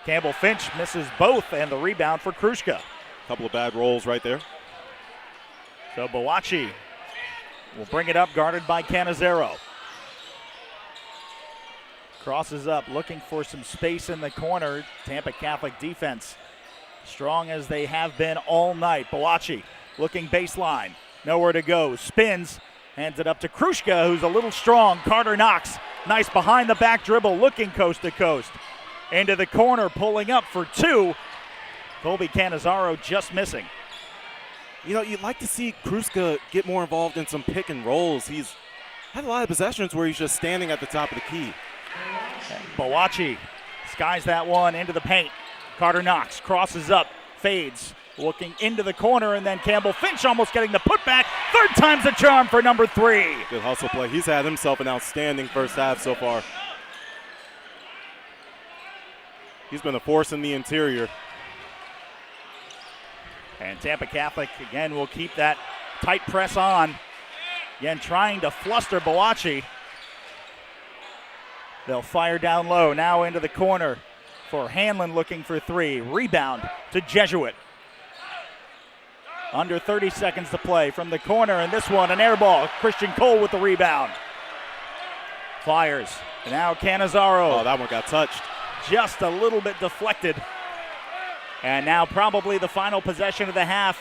C: Campbell-Finch misses both, and the rebound for Krushka.
D: Couple of bad rolls right there.
C: So Bowachi will bring it up, guarded by Canizero. Crosses up, looking for some space in the corner. Tampa Catholic defense, strong as they have been all night. Bowachi looking baseline, nowhere to go. Spins, hands it up to Krushka, who's a little strong. Carter Knox Nice behind the back dribble, looking coast to coast. Into the corner, pulling up for two. Colby Canizaro just missing.
D: You know, you'd like to see Kruska get more involved in some pick and rolls. He's had a lot of possessions where he's just standing at the top of the key.
C: Bawachi skies that one into the paint. Carter Knox crosses up, fades, looking into the corner, and then Campbell Finch almost getting the putback. Third time's the charm for number 3.
D: Good hustle play. He's had himself an outstanding first half so far. He's been a force in the interior.
C: And Tampa Catholic, again, will keep that tight press on. Again, trying to fluster Bawachi. They'll fire down low, now into the corner for Hanlon looking for 3. Rebound to Jesuit. Under 30 seconds to play from the corner, and this one, an air ball. Christian Cole with the rebound. Fires. Now Canizaro.
D: Oh, that one got touched.
C: Just a little bit deflected. And now probably the final possession of the half.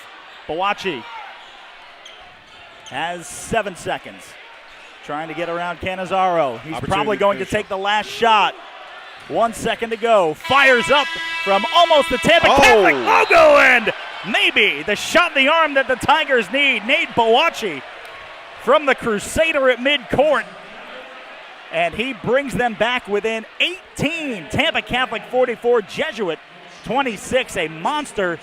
C: Bawachi has 7 seconds. Trying to get around Canizaro. He's probably going to take the last shot. 1 second to go. Fires up from almost the Tampa Catholic logo, and maybe the shot in the arm that the Tigers need. Nate Bawachi from the Crusader at midcourt. And he brings them back within 18. Tampa Catholic 44, Jesuit 26. A monster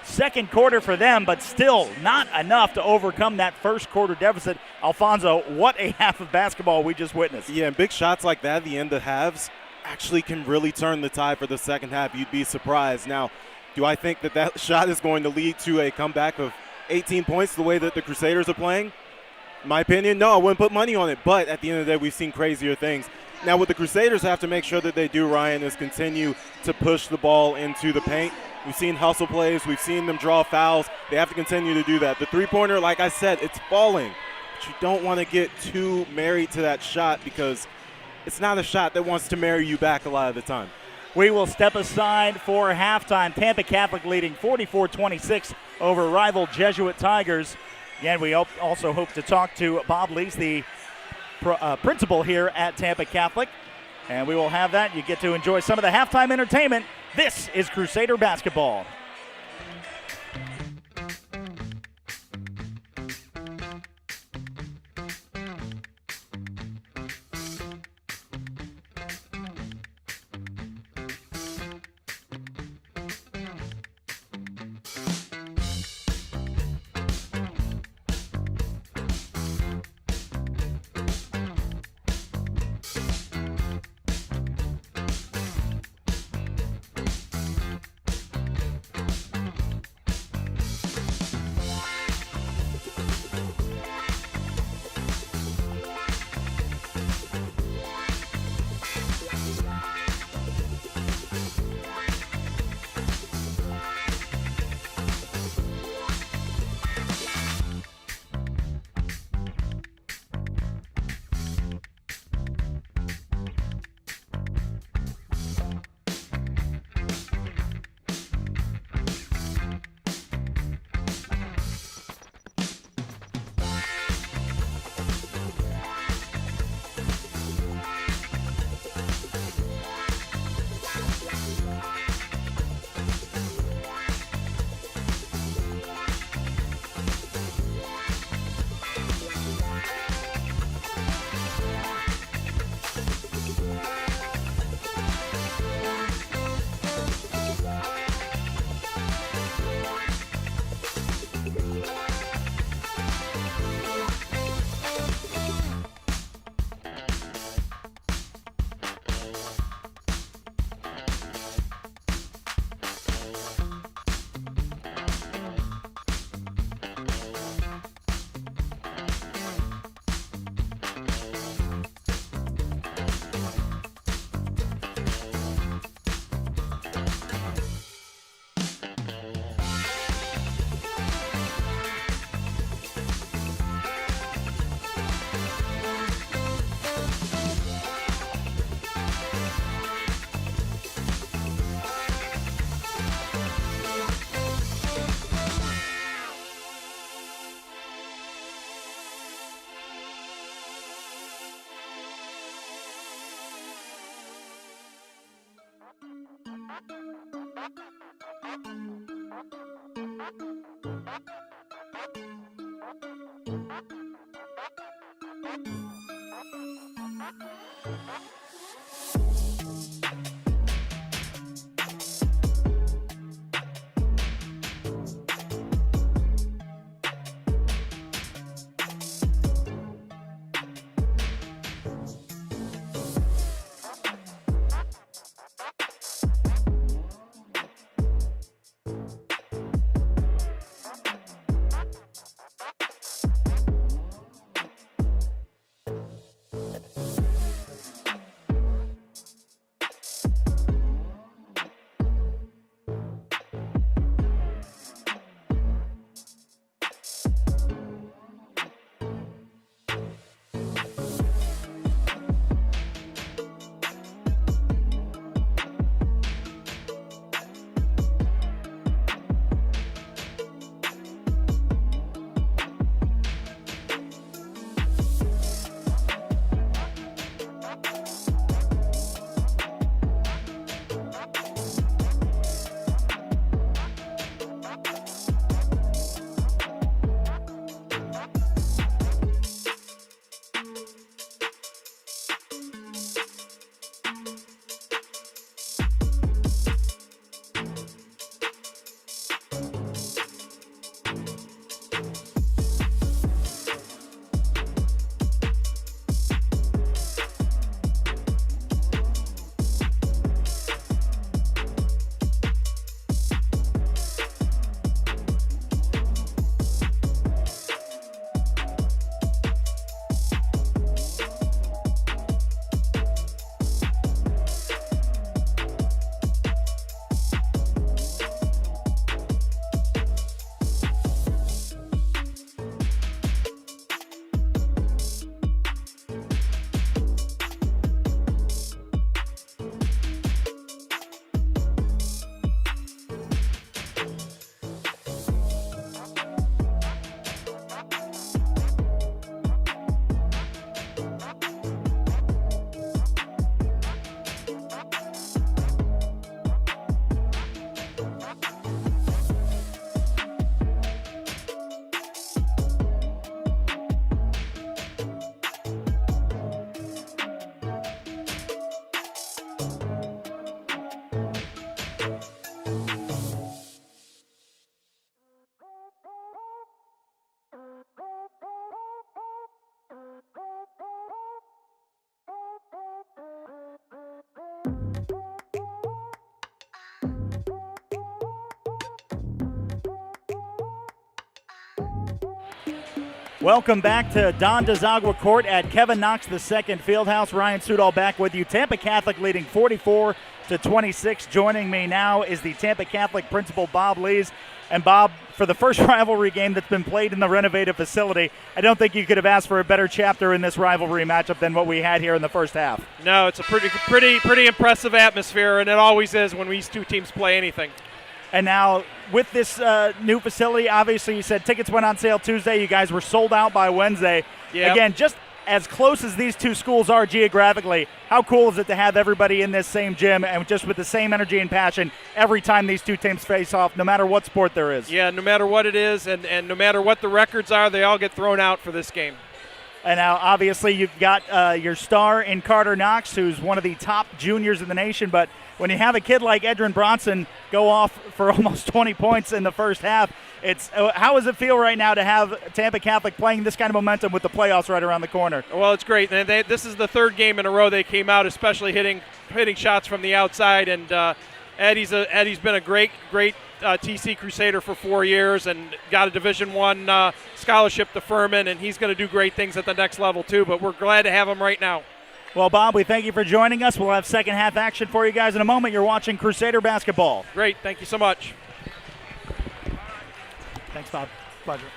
C: second quarter for them, but still not enough to overcome that first quarter deficit. Alfonso, what a half of basketball we just witnessed.
D: Yeah, and big shots like that at the end of halves actually can really turn the tide for the second half. You'd be surprised. Now, do I think that that shot is going to lead to a comeback of 18 points the way that the Crusaders are playing? In my opinion, no, I wouldn't put money on it. But at the end of the day, we've seen crazier things. Now, what the Crusaders have to make sure that they do, Ryan, is continue to push the ball into the paint. We've seen hustle plays. We've seen them draw fouls. They have to continue to do that. The three-pointer, like I said, it's falling. But you don't want to get too married to that shot because it's not a shot that wants to marry you back a lot of the time.
C: We will step aside for halftime. Tampa Catholic leading 44-26 over rival Jesuit Tigers. Again, we also hope to talk to Bob Lees, the principal here at Tampa Catholic. And we will have that. You get to enjoy some of the halftime entertainment. This is Crusader basketball. Welcome back to Don DeZagua Court at Kevin Knox II Fieldhouse. Ryan Sudol back with you. Tampa Catholic leading 44-26. Joining me now is the Tampa Catholic principal, Bob Lees. And Bob, for the first rivalry game that's been played in the renovated facility, I don't think you could have asked for a better chapter in this rivalry matchup than what we had here in the first half.
E: No, it's a pretty impressive atmosphere, and it always is when these two teams play anything.
C: And now with this new facility, obviously you said tickets went on sale Tuesday. You guys were sold out by Wednesday.
E: Yep.
C: Again, just as close as these two schools are geographically, how cool is it to have everybody in this same gym and just with the same energy and passion every time these two teams face off, no matter what sport there is?
E: Yeah, no matter what it is and no matter what the records are, they all get thrown out for this game.
C: And now, obviously, you've got your star in Carter Knox, who's one of the top juniors in the nation. But when you have a kid like Edrin Bronson go off for almost 20 points in the first half, it's how does it feel right now to have Tampa Catholic playing this kind of momentum with the playoffs right around the corner?
E: Well, it's great. And this is the third game in a row they came out, especially hitting shots from the outside. And Eddie's been a great TC Crusader for 4 years and got a Division I scholarship to Furman, and he's going to do great things at the next level too, but we're glad to have him right now.
C: Well, Bob, we thank you for joining us. We'll have second half action for you guys in a moment. You're watching Crusader basketball.
E: Great. Thank you so much.
C: Thanks, Bob. Pleasure.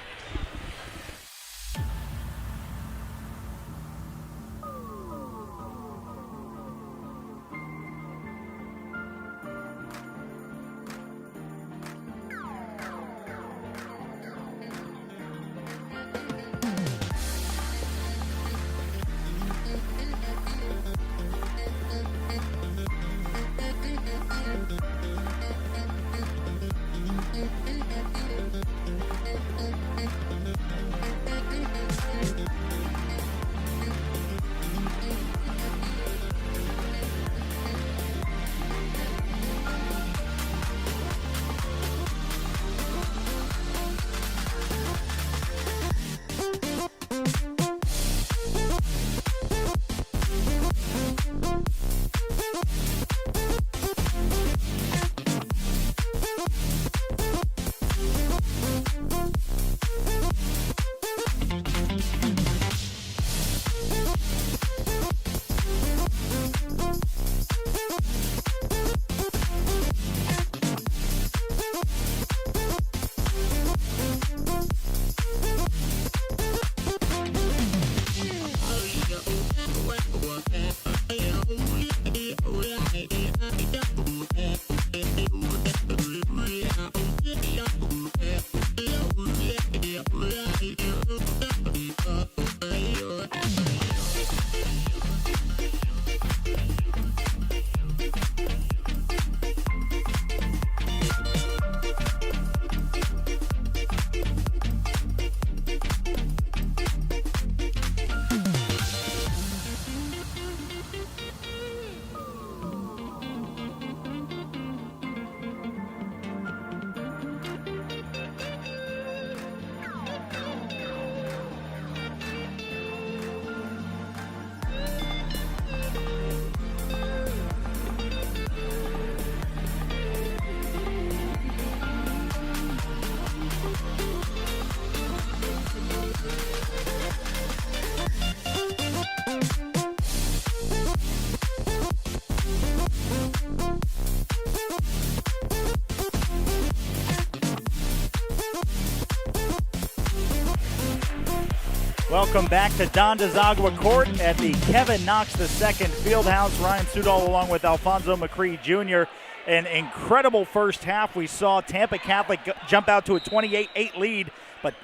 C: Welcome back to Don DeZagua Court at the Kevin Knox II Fieldhouse. Ryan Sudol along with Alfonso McCree Jr. An incredible first half. We saw Tampa Catholic jump out to a 28-8 lead, but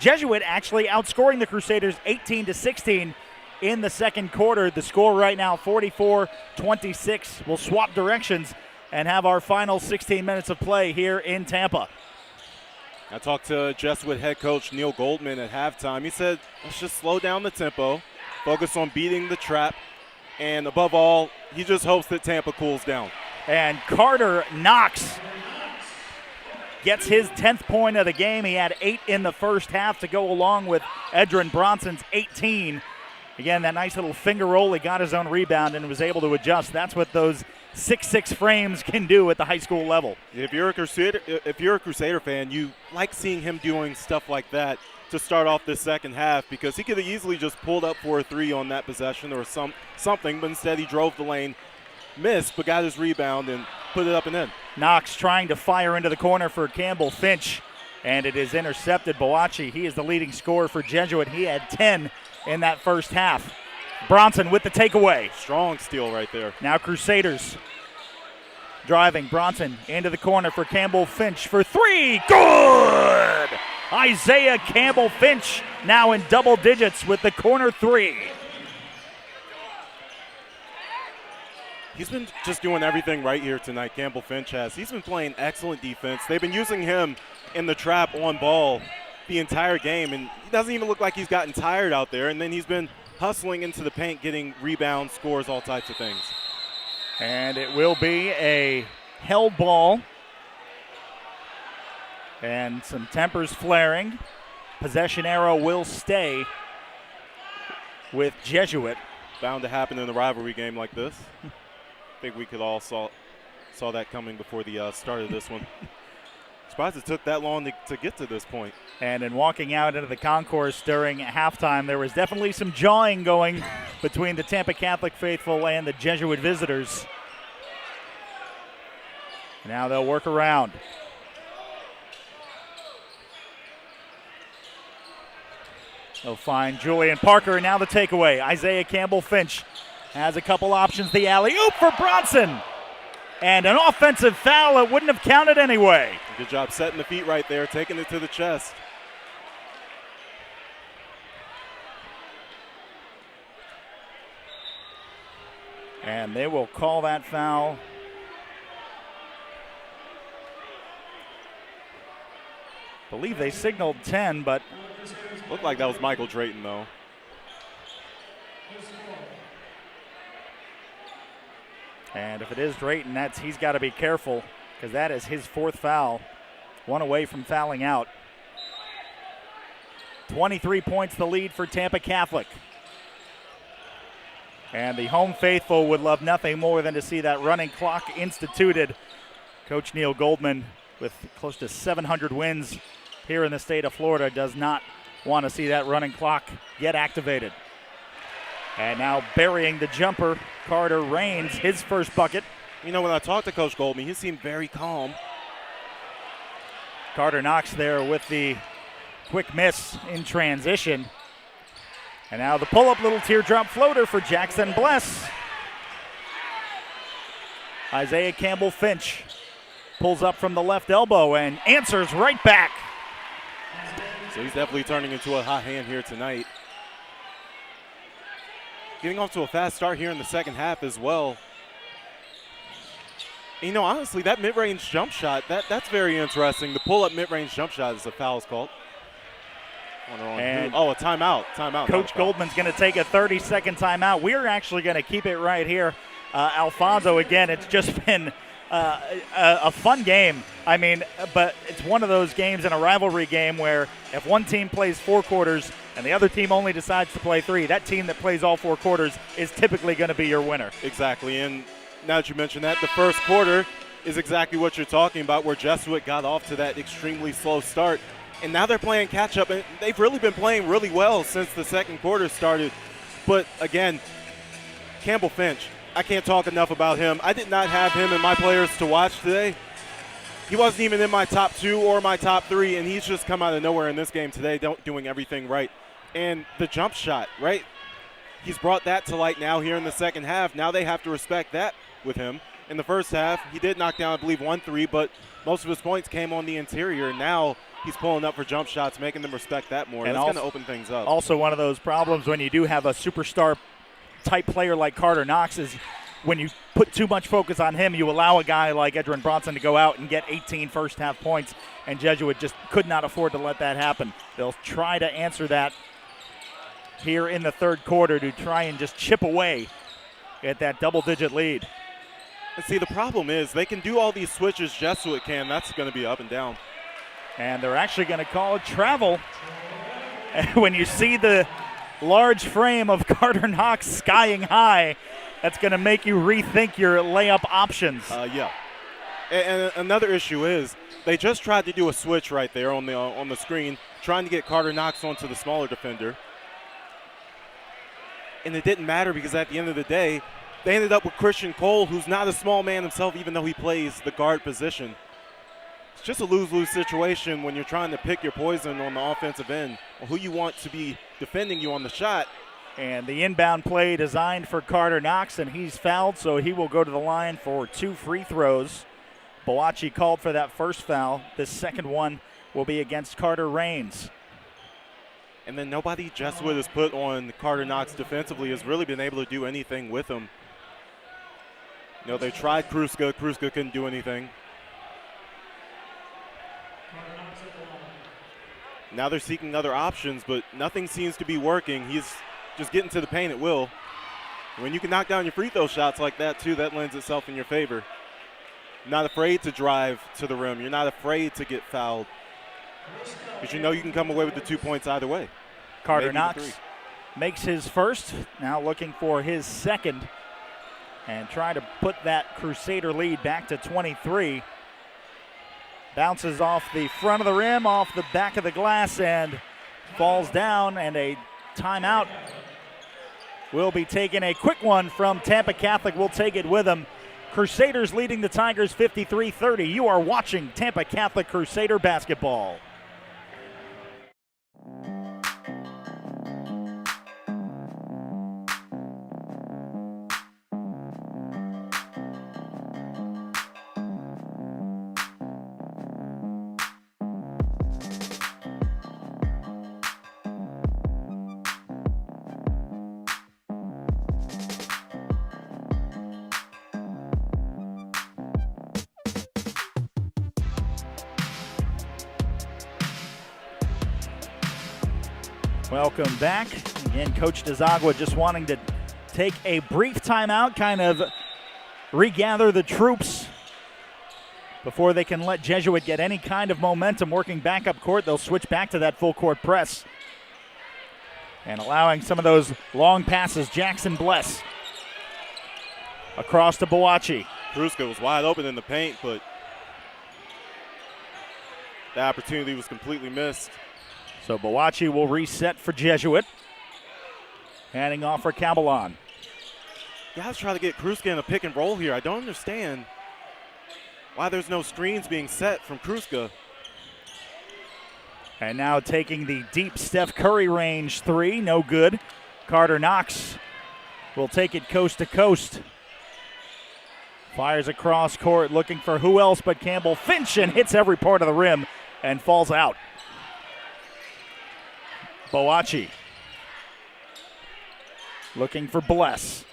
C: Jesuit actually outscoring the Crusaders 18-16 in the second quarter. The score right now 44-26. We'll swap directions and have our final 16 minutes of play here in Tampa.
D: I talked to Jesuit head coach Neil Goldman at halftime. He said, let's just slow down the tempo, focus on beating the trap, and above all, he just hopes that Tampa cools down.
C: And Carter Knox gets his 10th point of the game. He had 8 in the first half to go along with Edrin Bronson's 18. Again, that nice little finger roll. He got his own rebound and was able to adjust. That's what those 6'6" frames can do at the high school level.
D: If you're a Crusader fan, you like seeing him doing stuff like that to start off this second half, because he could have easily just pulled up for a 3 on that possession or something, but instead he drove the lane, missed, but got his rebound and put it up and in.
C: Knox trying to fire into the corner for Campbell Finch, and it is intercepted. Boachi, he is the leading scorer for Jesuit. He had 10 in that first half. Bronson with the takeaway.
D: Strong steal right there.
C: Now Crusaders driving. Bronson into the corner for Campbell Finch for 3. Good! Isaiah Campbell Finch now in double digits with the corner 3.
D: He's been just doing everything right here tonight, Campbell Finch has. He's been playing excellent defense. They've been using him in the trap on ball the entire game, and he doesn't even look like he's gotten tired out there. And then he's been hustling into the paint, getting rebounds, scores, all types of things.
C: And it will be a held ball. And some tempers flaring. Possession arrow will stay with Jesuit.
D: Bound to happen in a rivalry game like this. I think we could all saw that coming before the start of this one. Surprised it took that long to get to this point.
C: And in walking out into the concourse during halftime, there was definitely some jawing going between the Tampa Catholic faithful and the Jesuit visitors. Now they'll work around. They'll find Julian Parker, and now the takeaway. Isaiah Campbell Finch has a couple options. The alley-oop for Bronson. And an offensive foul. It wouldn't have counted anyway.
D: Good job setting the feet right there, taking it to the chest.
C: And they will call that foul. I believe they signaled 10, but
D: Looked like that was Michael Drayton, though.
C: And if it is Drayton, he's got to be careful, because that is his 4th foul. 1 away from fouling out. 23 points the lead for Tampa Catholic. And the home faithful would love nothing more than to see that running clock instituted. Coach Neil Goldman, with close to 700 wins here in the state of Florida, does not want to see that running clock get activated. And now burying the jumper, Carter Raines, his first bucket.
D: You know, when I talked to Coach Goldman, he seemed very calm.
C: Carter Knox there with the quick miss in transition. And now the pull-up little teardrop floater for Jackson Bless. Isaiah Campbell Finch pulls up from the left elbow and answers right back.
D: So he's definitely turning into a hot hand here tonight. Getting off to a fast start here in the second half as well. And, you know, honestly, that mid-range jump shot, that's very interesting. The pull-up mid-range jump shot is a foul is called.
C: And
D: a timeout.
C: Coach Goldman's going to take a 30-second timeout. We're actually going to keep it right here. Alfonso, again, it's just been a fun game. I mean, but it's one of those games in a rivalry game where if one team plays 4 quarters and the other team only decides to play 3, that team that plays all 4 quarters is typically going to be your winner.
D: Exactly, and now that you mention that, the first quarter is exactly what you're talking about, where Jesuit got off to that extremely slow start. And now they're playing catch-up, and they've really been playing really well since the second quarter started. But, again, Campbell Finch, I can't talk enough about him. I did not have him in my players to watch today. He wasn't even in my top 2 or my top 3, and he's just come out of nowhere in this game today, doing everything right. And the jump shot, right? He's brought that to light now here in the second half. Now they have to respect that with him. In the first half, he did knock down, I believe, 1-3, but most of his points came on the interior. Now he's pulling up for jump shots, making them respect that more. And that's going to open things up.
C: Also, one of those problems when you do have a superstar type player like Carter Knox is when you put too much focus on him, you allow a guy like Edgerrin Bronson to go out and get 18 first half points, and Jesuit just could not afford to let that happen. They'll try to answer that here in the third quarter to try and just chip away at that double-digit lead.
D: And see, the problem is they can do all these switches Jesuit can. That's going to be up and down.
C: And they're actually going to call it travel. When you see the large frame of Carter Knox skying high, that's going to make you rethink your layup options.
D: Yeah. And another issue is they just tried to do a switch right there on the screen, trying to get Carter Knox onto the smaller defender. And it didn't matter because at the end of the day, they ended up with Christian Cole, who's not a small man himself, even though he plays the guard position. It's just a lose-lose situation when you're trying to pick your poison on the offensive end, or who you want to be defending you on the shot.
C: And the inbound play designed for Carter Knox, and he's fouled, so he will go to the line for 2 free throws. Boachi called for that first foul. This second one will be against Carter Raines.
D: And then nobody Jesuit has put on Carter Knox defensively has really been able to do anything with him. You know, they tried Kruska. Kruska couldn't do anything. Now they're seeking other options, but nothing seems to be working. He's just getting to the paint at will. When you can knock down your free throw shots like that, too, that lends itself in your favor. You're not afraid to drive to the rim. You're not afraid to get fouled. Because you know you can come away with the 2 points either way.
C: Carter Knox makes his first, now looking for his second, and trying to put that Crusader lead back to 23. Bounces off the front of the rim, off the back of the glass, and falls down, and a timeout will be taken. A quick one from Tampa Catholic. We'll take it with them. Crusaders leading the Tigers 53-30. You are watching Tampa Catholic Crusader basketball. Welcome back. Again, Coach DeZagua just wanting to take a brief timeout, kind of regather the troops before they can let Jesuit get any kind of momentum working back up court. They'll switch back to that full court press and allowing some of those long passes. Jackson Bless across to Boachi.
D: Kruska was wide open in the paint, but the opportunity was completely missed.
C: So Boachi will reset for Jesuit. Handing off for Cabellon.
D: Guys try to get Kruska in a pick and roll here. I don't understand why there's no screens being set from Kruska.
C: And now taking the deep Steph Curry range three, no good. Carter Knox will take it coast to coast. Fires across court looking for who else but Campbell Finch and hits every part of the rim and falls out. Boachi looking for Bless.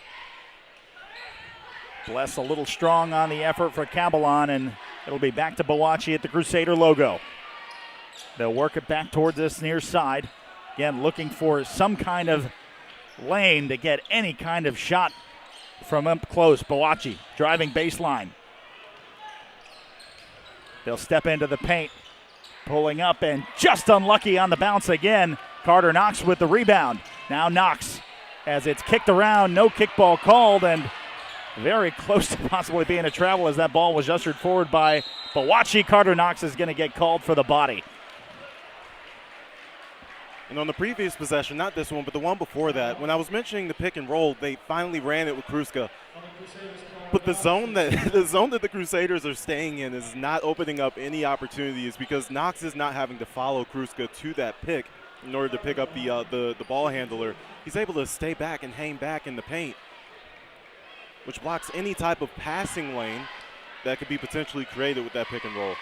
C: Bless a little strong on the effort for Cabellon, and it'll be back to Boachi at the Crusader logo. They'll work it back towards this near side. Again, looking for some kind of lane to get any kind of shot from up close. Boachi driving baseline. They'll step into the paint, pulling up and just unlucky on the bounce again. Carter Knox with the rebound. Now Knox as it's kicked around, no kickball called, and very close to possibly being a travel as that ball was ushered forward by Boachi. Carter Knox is going to get called for the body.
D: And on the previous possession, not this one, but the one before that, when I was mentioning the pick and roll, they finally ran it with Kruska. But the zone that the Crusaders are staying in is not opening up any opportunities because Knox is not having to follow Kruska to that pick. in order to pick up the ball handler. He's able to stay back and hang back in the paint, which blocks any type of passing lane that could be potentially created with that pick and roll.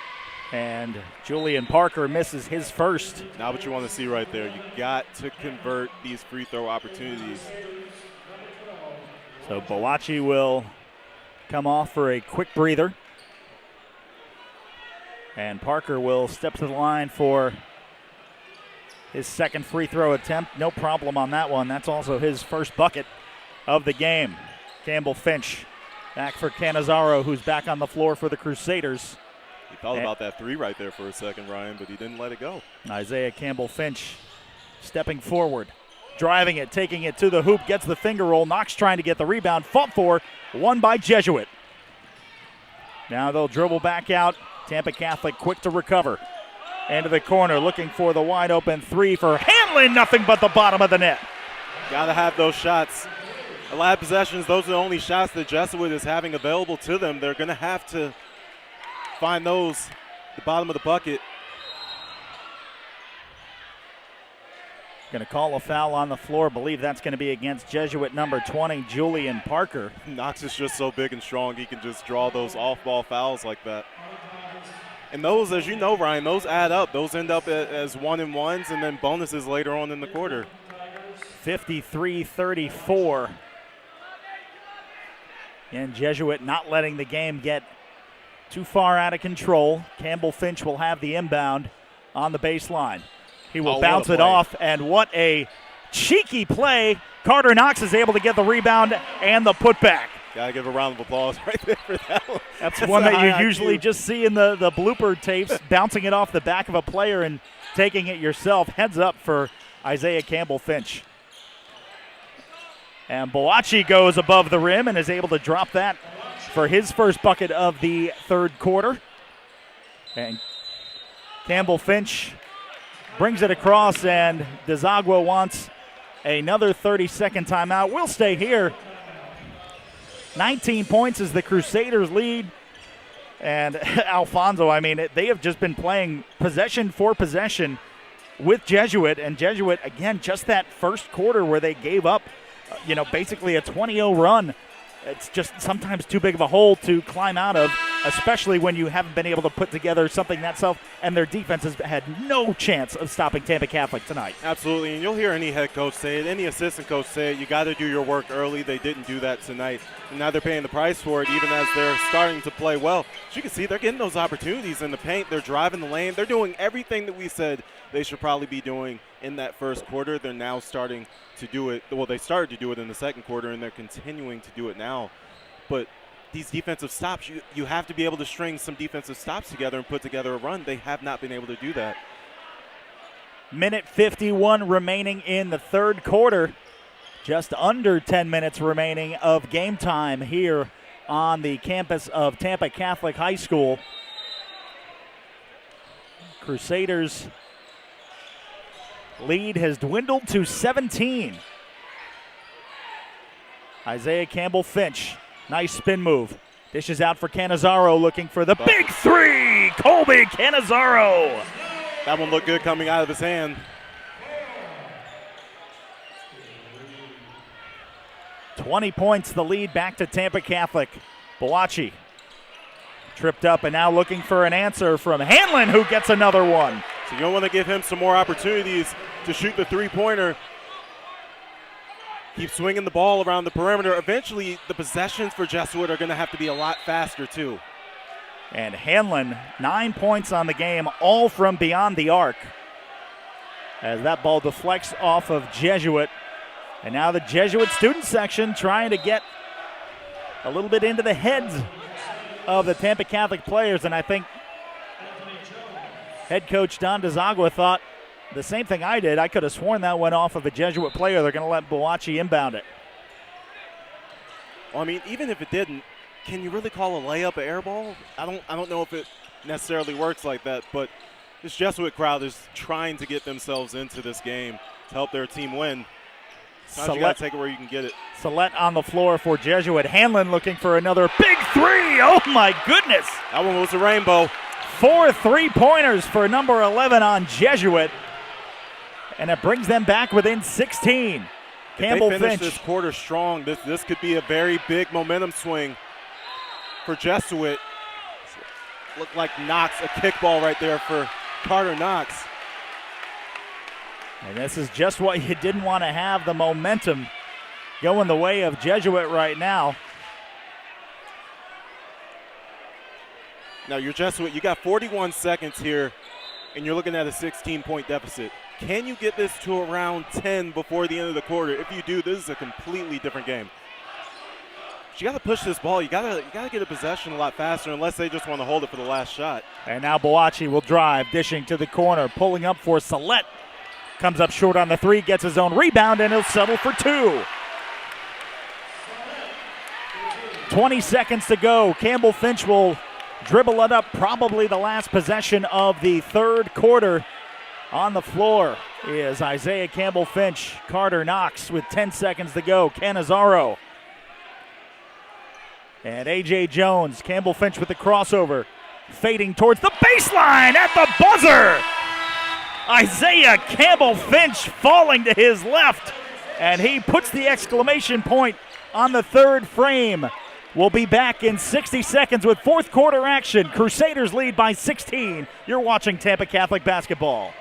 C: And Julian Parker misses his first.
D: Now what you want to see right there. You got to convert these free throw opportunities.
C: So Boachi will come off for a quick breather. And Parker will step to the line for his second free throw attempt. No problem on that one. That's also his first bucket of the game. Campbell Finch back for Cannizzaro, who's back on the floor for the Crusaders.
D: He thought about that three right there for a second, Ryan, but he didn't let it go.
C: Isaiah Campbell Finch stepping forward, driving it, taking it to the hoop, gets the finger roll. Knox trying to get the rebound, fought for, won by Jesuit. Now they'll dribble back out. Tampa Catholic quick to recover. Into the corner, looking for the wide open three for Hanlon, nothing but the bottom of the net.
D: Gotta have those shots. A lot of possessions, those are the only shots that Jesuit is having available to them. They're gonna have to find those at the bottom of the bucket.
C: Going to call a foul on the floor. Believe that's going to be against Jesuit number 20, Julian Parker.
D: Knox is just so big and strong, he can just draw those off-ball fouls like that. And those, as you know, Ryan, those add up. Those end up as 1-and-1s and then bonuses later on in the quarter.
C: 53-34. And Jesuit not letting the game get too far out of control. Campbell Finch will have the inbound on the baseline. He will bounce it off, and what a cheeky play. Carter Knox is able to get the rebound and the putback.
D: Gotta give a round of applause right there for that one.
C: That's one that you usually just see in the blooper tapes, bouncing it off the back of a player and taking it yourself. Heads up for Isaiah Campbell Finch. And Boachi goes above the rim and is able to drop that for his first bucket of the third quarter. And Campbell Finch brings it across, and Desagua wants another 30-second timeout. We'll stay here. 19 points is the Crusaders' lead. And Alfonso, I mean, they have just been playing possession for possession with Jesuit. And Jesuit, again, just that first quarter where they gave up, basically a 20-0 run. It's just sometimes too big of a hole to climb out of, especially when you haven't been able to put together something that tough, and their defense has had no chance of stopping Tampa Catholic tonight.
D: Absolutely, and you'll hear any head coach say it, any assistant coach say it, you got to do your work early. They didn't do that tonight, and now they're paying the price for it, even as they're starting to play well. As you can see, they're getting those opportunities in the paint. They're driving the lane. They're doing everything that we said they should probably be doing in that first quarter. They're now starting to do it. Well, they started to do it in the second quarter, and they're continuing to do it now. But these defensive stops, you have to be able to string some defensive stops together and put together a run. They have not been able to do that.
C: Minute 51 remaining in the third quarter. Just under 10 minutes remaining of game time here on the campus of Tampa Catholic High School. Crusaders' lead has dwindled to 17. Isaiah Campbell Finch, nice spin move. Dishes out for Cannizzaro, looking for the big three. Colby Cannizzaro.
D: That one looked good coming out of his hand.
C: $20 points, the lead back to Tampa Catholic. Boachi tripped up and now looking for an answer from Hanlon, who gets another one.
D: So you don't want to give him some more opportunities to shoot the three-pointer. Keep swinging the ball around the perimeter. Eventually, the possessions for Jesuit are going to have to be a lot faster, too.
C: And Hanlon, 9 points on the game, all from beyond the arc. As that ball deflects off of Jesuit. And now the Jesuit student section trying to get a little bit into the heads of the Tampa Catholic players. And I think head coach Don Desagua thought the same thing I did. I could have sworn that went off of a Jesuit player. They're going to let Boachi inbound it.
D: Well, I mean, even if it didn't, can you really call a layup an air ball? I don't know if it necessarily works like that, but this Jesuit crowd is trying to get themselves into this game to help their team win. Sometimes you got to take it where you can get it.
C: Salette on the floor for Jesuit. Hanlon looking for another big three. Oh, my goodness.
D: That one was a rainbow.
C: 4 3-pointers for number 11 on Jesuit. and it brings them back within 16. Campbell
D: If they finish
C: Finch.
D: this quarter strong, this could be a very big momentum swing for Jesuit. Looked like Knox, a kickball right there for Carter Knox.
C: And this is just what you didn't want to have, the momentum going the way of Jesuit right now.
D: Now you're Jesuit, you got 41 seconds here, and you're looking at a 16-point deficit. Can you get this to around 10 before the end of the quarter? If you do, this is a completely different game. You got to push this ball. You got to get a possession a lot faster, unless they just want to hold it for the last shot.
C: And now Boachi will drive, dishing to the corner, pulling up for Salette. Comes up short on the three, gets his own rebound, and he'll settle for two. 20 seconds to go. Campbell Finch will dribble it up, probably the last possession of the third quarter. On the floor is Isaiah Campbell Finch. Carter Knox with 10 seconds to go. Canizaro. And A.J. Jones. Campbell Finch with the crossover. Fading towards the baseline at the buzzer. Isaiah Campbell Finch falling to his left. And he puts the exclamation point on the third frame. We'll be back in 60 seconds with fourth quarter action. Crusaders lead by 16. You're watching Tampa Catholic basketball.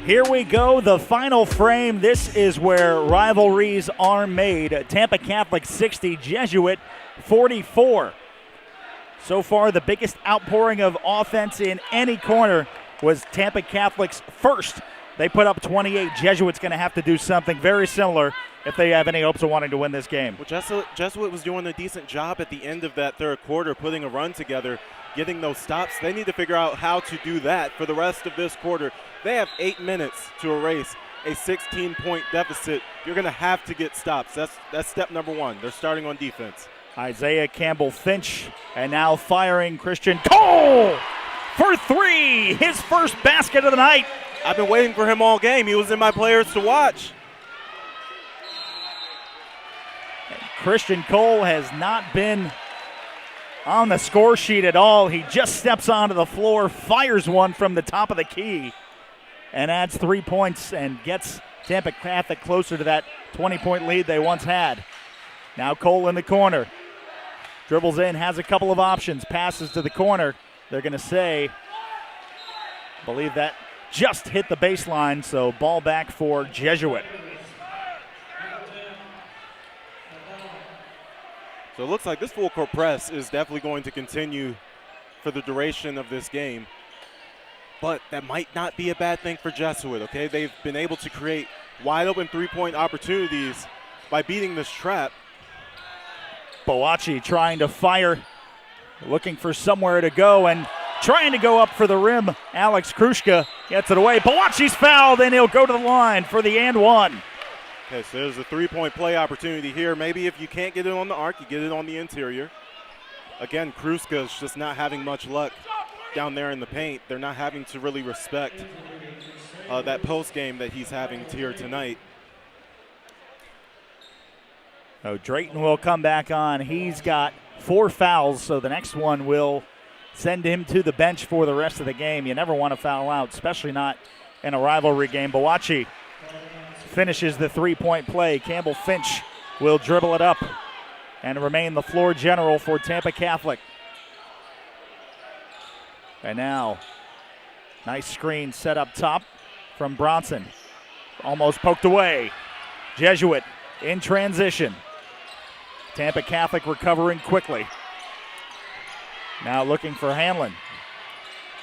C: Here we go, the final frame. This is where rivalries are made. Tampa Catholic 60, Jesuit 44. So far, the biggest outpouring of offense in any corner was Tampa Catholic's first. They put up 28. Jesuit's going to have to do something very similar if they have any hopes of wanting to win this game.
D: Well, Jesuit was doing a decent job at the end of that third quarter, putting a run together, getting those stops. They need to figure out how to do that for the rest of this quarter. They have 8 minutes to erase a 16-point deficit. You're going to have to get stops. That's step number one. They're starting on defense.
C: Isaiah Campbell Finch, and now firing Christian Cole for three. His first basket of the night.
D: I've been waiting for him all game. He was in my players to watch.
C: And Christian Cole has not been on the score sheet at all. He just steps onto the floor, fires one from the top of the key, and adds 3 points and gets Tampa Catholic closer to that 20-point lead they once had. Now Cole in the corner. Dribbles in, has a couple of options, passes to the corner. They're going to say, I believe that just hit the baseline, so ball back for Jesuit.
D: So it looks like this full court press is definitely going to continue for the duration of this game. But that might not be a bad thing for Jesuit, okay? They've been able to create wide open three-point opportunities by beating this trap.
C: Boachi trying to fire, looking for somewhere to go, and trying to go up for the rim. Alex Krushka gets it away. Boachi's fouled, and he'll go to the line for the and one.
D: Okay, so there's a three-point play opportunity here. Maybe if you can't get it on the arc, you get it on the interior. Again, Kruska's just not having much luck down there in the paint. They're not having to really respect that post game that he's having here tonight.
C: So Drayton will come back on. He's got 4 fouls, so the next one will send him to the bench for the rest of the game. You never want to foul out, especially not in a rivalry game. Boachi finishes the three-point play. Campbell Finch will dribble it up and remain the floor general for Tampa Catholic. And now, nice screen set up top from Bronson. Almost poked away. Jesuit in transition. Tampa Catholic recovering quickly. Now looking for Hanlon.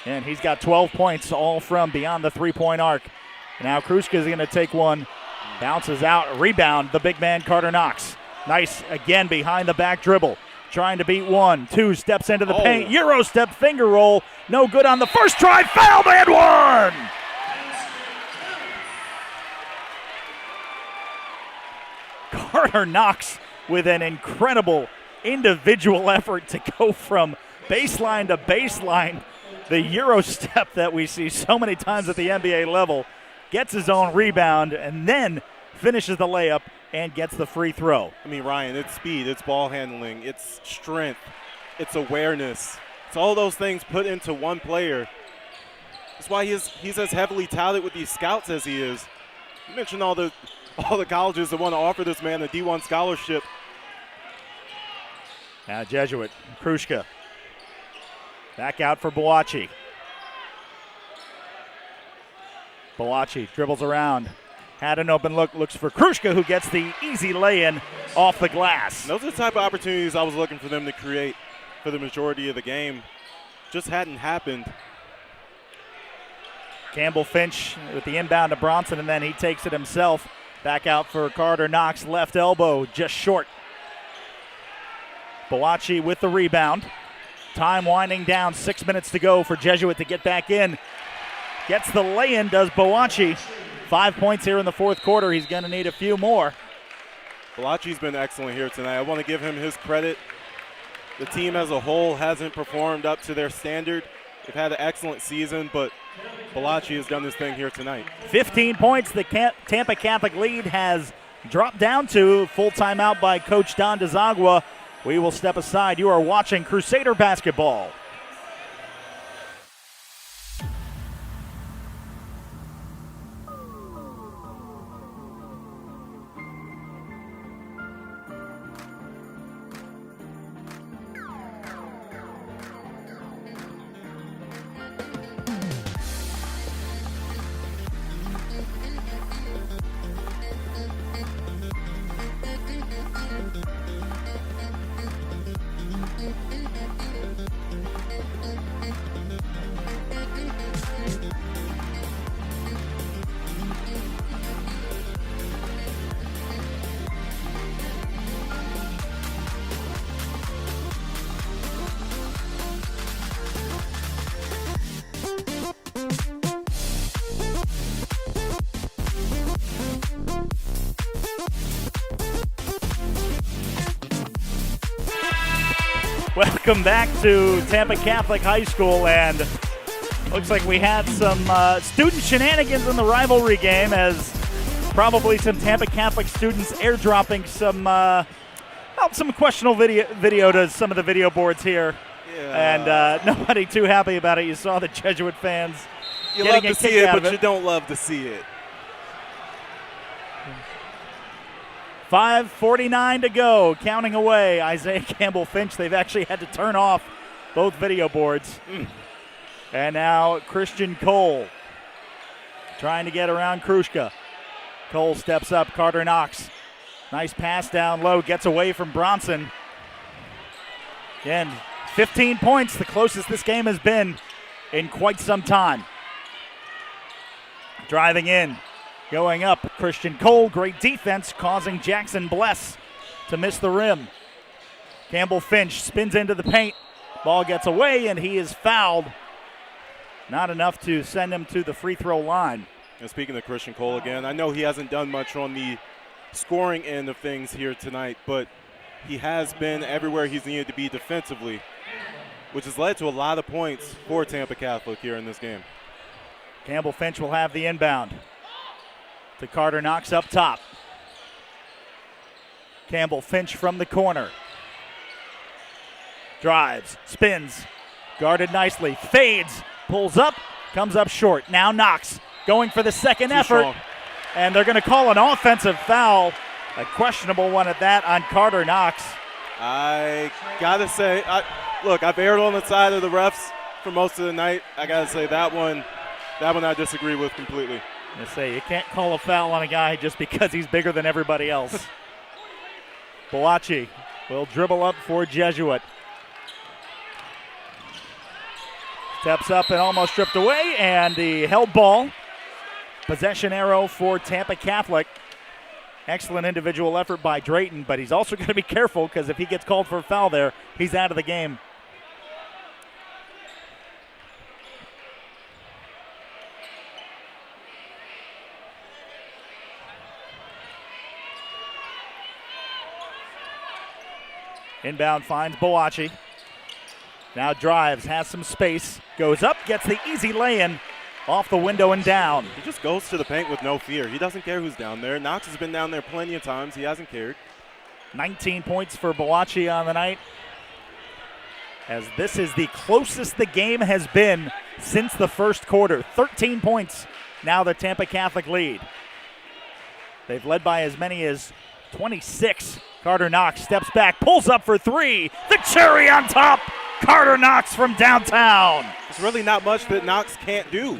C: And he's got 12 points, all from beyond the three-point arc. Now Kruska is going to take one. Bounces out, rebound, the big man Carter Knox. Nice, again, behind the back dribble. Trying to beat 1, 2, steps into the paint. Euro step finger roll. No good on the first try. Foul man 1! Carter Knox with an incredible individual effort to go from baseline to baseline. The Euro step that we see so many times at the NBA level. Gets his own rebound and then finishes the layup and gets the free throw.
D: I mean, Ryan, it's speed, it's ball handling, it's strength, it's awareness. It's all those things put into one player. That's why he's as heavily touted with these scouts as he is. You mentioned all the colleges that want to offer this man a D1 scholarship.
C: Now Jesuit, Kruska. Back out for Boachi. Boachi dribbles around. Had an open look, looks for Kruska, who gets the easy lay-in off the glass.
D: Those are the type of opportunities I was looking for them to create for the majority of the game. Just hadn't happened.
C: Campbell Finch with the inbound to Bronson, and then he takes it himself. Back out for Carter Knox, left elbow, just short. Boachi with the rebound. Time winding down, 6 minutes to go for Jesuit to get back in. Gets the lay-in, does Boachi. 5 points here in the fourth quarter. He's going to need a few more.
D: Boachi's been excellent here tonight. I want to give him his credit. The team as a whole hasn't performed up to their standard. They've had an excellent season, but Boachi has done this thing here tonight.
C: 15 points. The Tampa Catholic lead has dropped down to full timeout by Coach Don DeZagua. We will step aside. You are watching Crusader basketball. Welcome back to Tampa Catholic High School, and looks like we had some student shenanigans in the rivalry game, as probably some Tampa Catholic students airdropping some questionable video to some of the video boards here. Yeah. And nobody too happy about it. You saw the Jesuit fans
D: you
C: getting
D: love to see it, but you don't love to see it.
C: 5:49 to go, counting away. Isaiah Campbell Finch, they've actually had to turn off both video boards. And now Christian Cole trying to get around Kruska. Cole steps up, Carter Knox. Nice pass down low, gets away from Bronson. Again, 15 points, the closest this game has been in quite some time. Driving in. Going up, Christian Cole, great defense, causing Jackson Bless to miss the rim. Campbell Finch spins into the paint. Ball gets away, and he is fouled. Not enough to send him to the free throw line.
D: And speaking of Christian Cole again, I know he hasn't done much on the scoring end of things here tonight, but he has been everywhere he's needed to be defensively, which has led to a lot of points for Tampa Catholic here in this game.
C: Campbell Finch will have the inbound. To Carter Knox up top. Campbell Finch from the corner. Drives, spins, guarded nicely, fades, pulls up, comes up short. Now Knox going for the second effort.
D: Strong.
C: And they're going to call an offensive foul, a questionable one at that, on Carter Knox.
D: I got to say, look, I've erred on the side of the refs for most of the night. I got to say that one I disagree with completely.
C: I say you can't call a foul on a guy just because he's bigger than everybody else. Boachi will dribble up for Jesuit. Steps up and almost stripped away, and the held ball. Possession arrow for Tampa Catholic. Excellent individual effort by Drayton, but he's also going to be careful because if he gets called for a foul there, he's out of the game. Inbound finds Boachi. Now drives, has some space, goes up, gets the easy lay-in off the window and down.
D: He just goes to the paint with no fear. He doesn't care who's down there. Knox has been down there plenty of times. He hasn't cared. 19
C: points for Boachi on the night, as this is the closest the game has been since the first quarter. 13 points, now the Tampa Catholic lead. They've led by as many as 26. Carter Knox steps back, pulls up for three. The cherry on top, Carter Knox from downtown.
D: There's really not much that Knox can't do.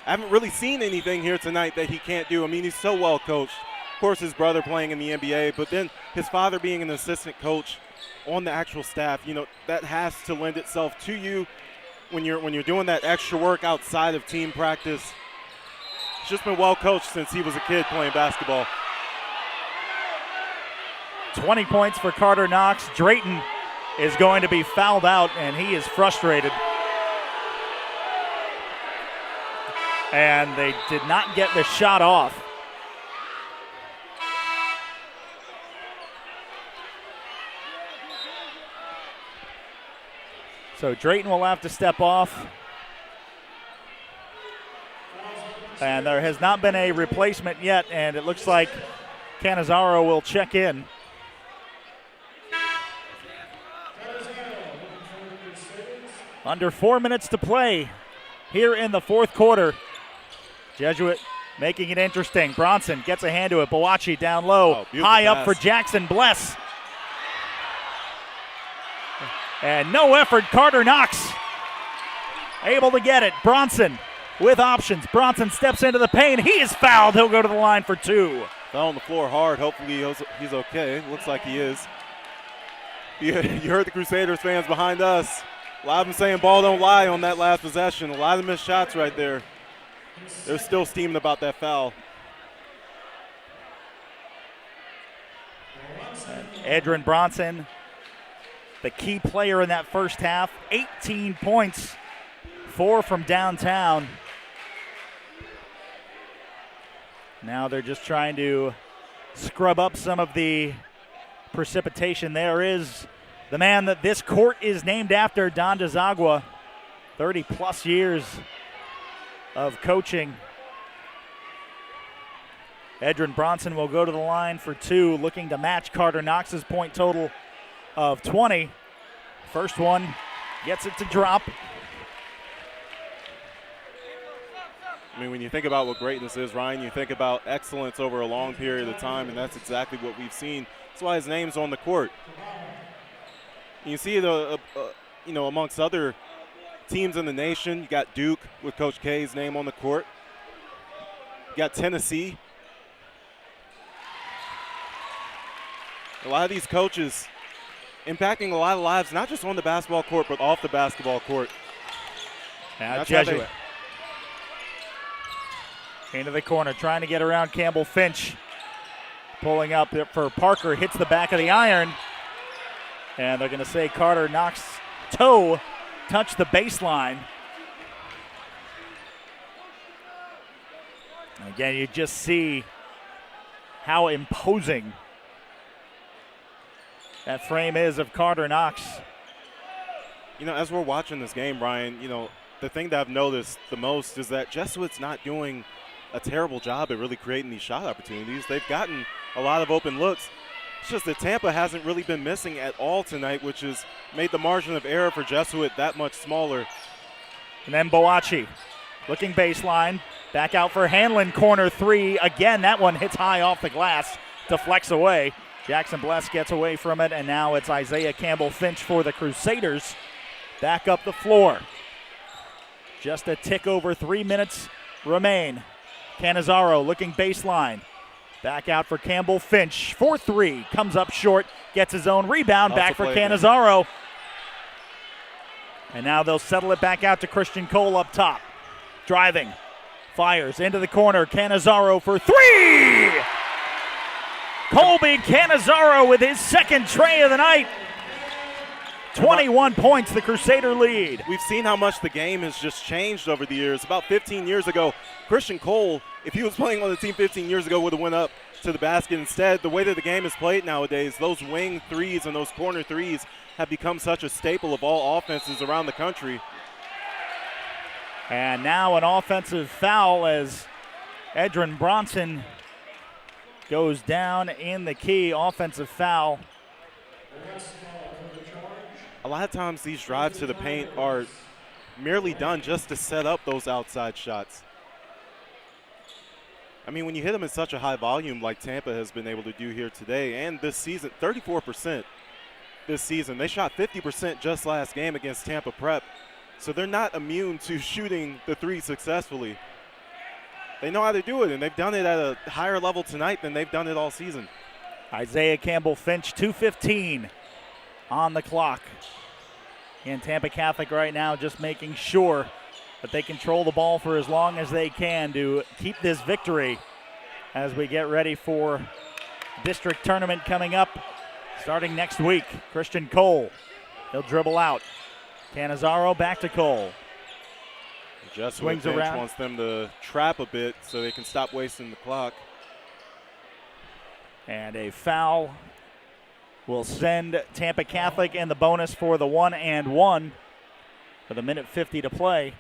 D: I haven't really seen anything here tonight that he can't do. I mean, he's so well coached. Of course, his brother playing in the NBA, but then his father being an assistant coach on the actual staff, you know, that has to lend itself to you when you're doing that extra work outside of team practice. He's just been well coached since he was a kid playing basketball.
C: 20 points for Carter Knox. Drayton is going to be fouled out, and he is frustrated. And they did not get the shot off. So Drayton will have to step off. And there has not been a replacement yet, and it looks like Canizaro will check in. Under 4 minutes to play here in the fourth quarter. Jesuit making it interesting. Bronson gets a hand to it. Boachi down low. High up for Jackson Bless. And no effort, Carter Knox able to get it. Bronson with options. Bronson steps into the paint. He is fouled. He'll go to the line for two.
D: Fell on the floor hard. Hopefully he's okay. Looks like he is. You heard the Crusaders fans behind us. A lot of them saying ball don't lie on that last possession. A lot of missed shots right there. They're still steaming about that foul.
C: Edrin Bronson, the key player in that first half. 18 points, 4 from downtown. Now they're just trying to scrub up some of the precipitation. There is the man that this court is named after, Don DeZagua, 30-plus years of coaching. Edrin Bronson will go to the line for two, looking to match Carter Knox's point total of 20. First one gets it to drop.
D: I mean, when you think about what greatness is, Ryan, you think about excellence over a long period of time, and that's exactly what we've seen. That's why his name's on the court. You see it, amongst other teams in the nation. You got Duke with Coach K's name on the court. You got Tennessee. A lot of these coaches impacting a lot of lives, not just on the basketball court, but off the basketball court.
C: Now Jesuit into the corner, trying to get around Campbell Finch. Pulling up for Parker, hits the back of the iron. And they're going to say Carter Knox's toe touched the baseline. And again, you just see how imposing that frame is of Carter Knox.
D: You know, as we're watching this game, Brian, the thing that I've noticed the most is that Jesuit's not doing a terrible job at really creating these shot opportunities. They've gotten a lot of open looks. It's just that Tampa hasn't really been missing at all tonight, which has made the margin of error for Jesuit that much smaller.
C: And then Boachi looking baseline. Back out for Hanlon, corner three. Again, that one hits high off the glass, deflects away. Jackson Bless gets away from it, and now it's Isaiah Campbell Finch for the Crusaders. Back up the floor. Just a tick over 3 minutes remain. Canizaro looking baseline. Back out for Campbell Finch. 4-3. Comes up short. Gets his own rebound. Back for
D: again.
C: Cannizzaro. And now they'll settle it back out to Christian Cole up top. Driving. Fires into the corner. Cannizzaro for 3! Colby Cannizzaro with his second tray of the night. 21 points, the Crusader lead.
D: We've seen how much the game has just changed over the years. About 15 years ago, Christian Cole, if he was playing on the team 15 years ago, would have went up to the basket. Instead, the way that the game is played nowadays, those wing threes and those corner threes have become such a staple of all offenses around the country.
C: And now an offensive foul as Edrin Bronson goes down in the key. Offensive foul.
D: A lot of times these drives to the paint are merely done just to set up those outside shots. I mean, when you hit them in such a high volume like Tampa has been able to do here today and this season, 34% this season. They shot 50% just last game against Tampa Prep. So they're not immune to shooting the three successfully. They know how to do it, and they've done it at a higher level tonight than they've done it all season.
C: Isaiah Campbell Finch, 2:15 on the clock. And Tampa Catholic right now just making sure that they control the ball for as long as they can to keep this victory as we get ready for district tournament coming up starting next week. Christian Cole, he'll dribble out. Cannizzaro back to Cole.
D: Just
C: swings
D: Finch
C: around.
D: wants them to trap a bit so they can stop wasting the clock.
C: And a foul will send Tampa Catholic in the bonus for the 1-and-1 with a minute 50 to play.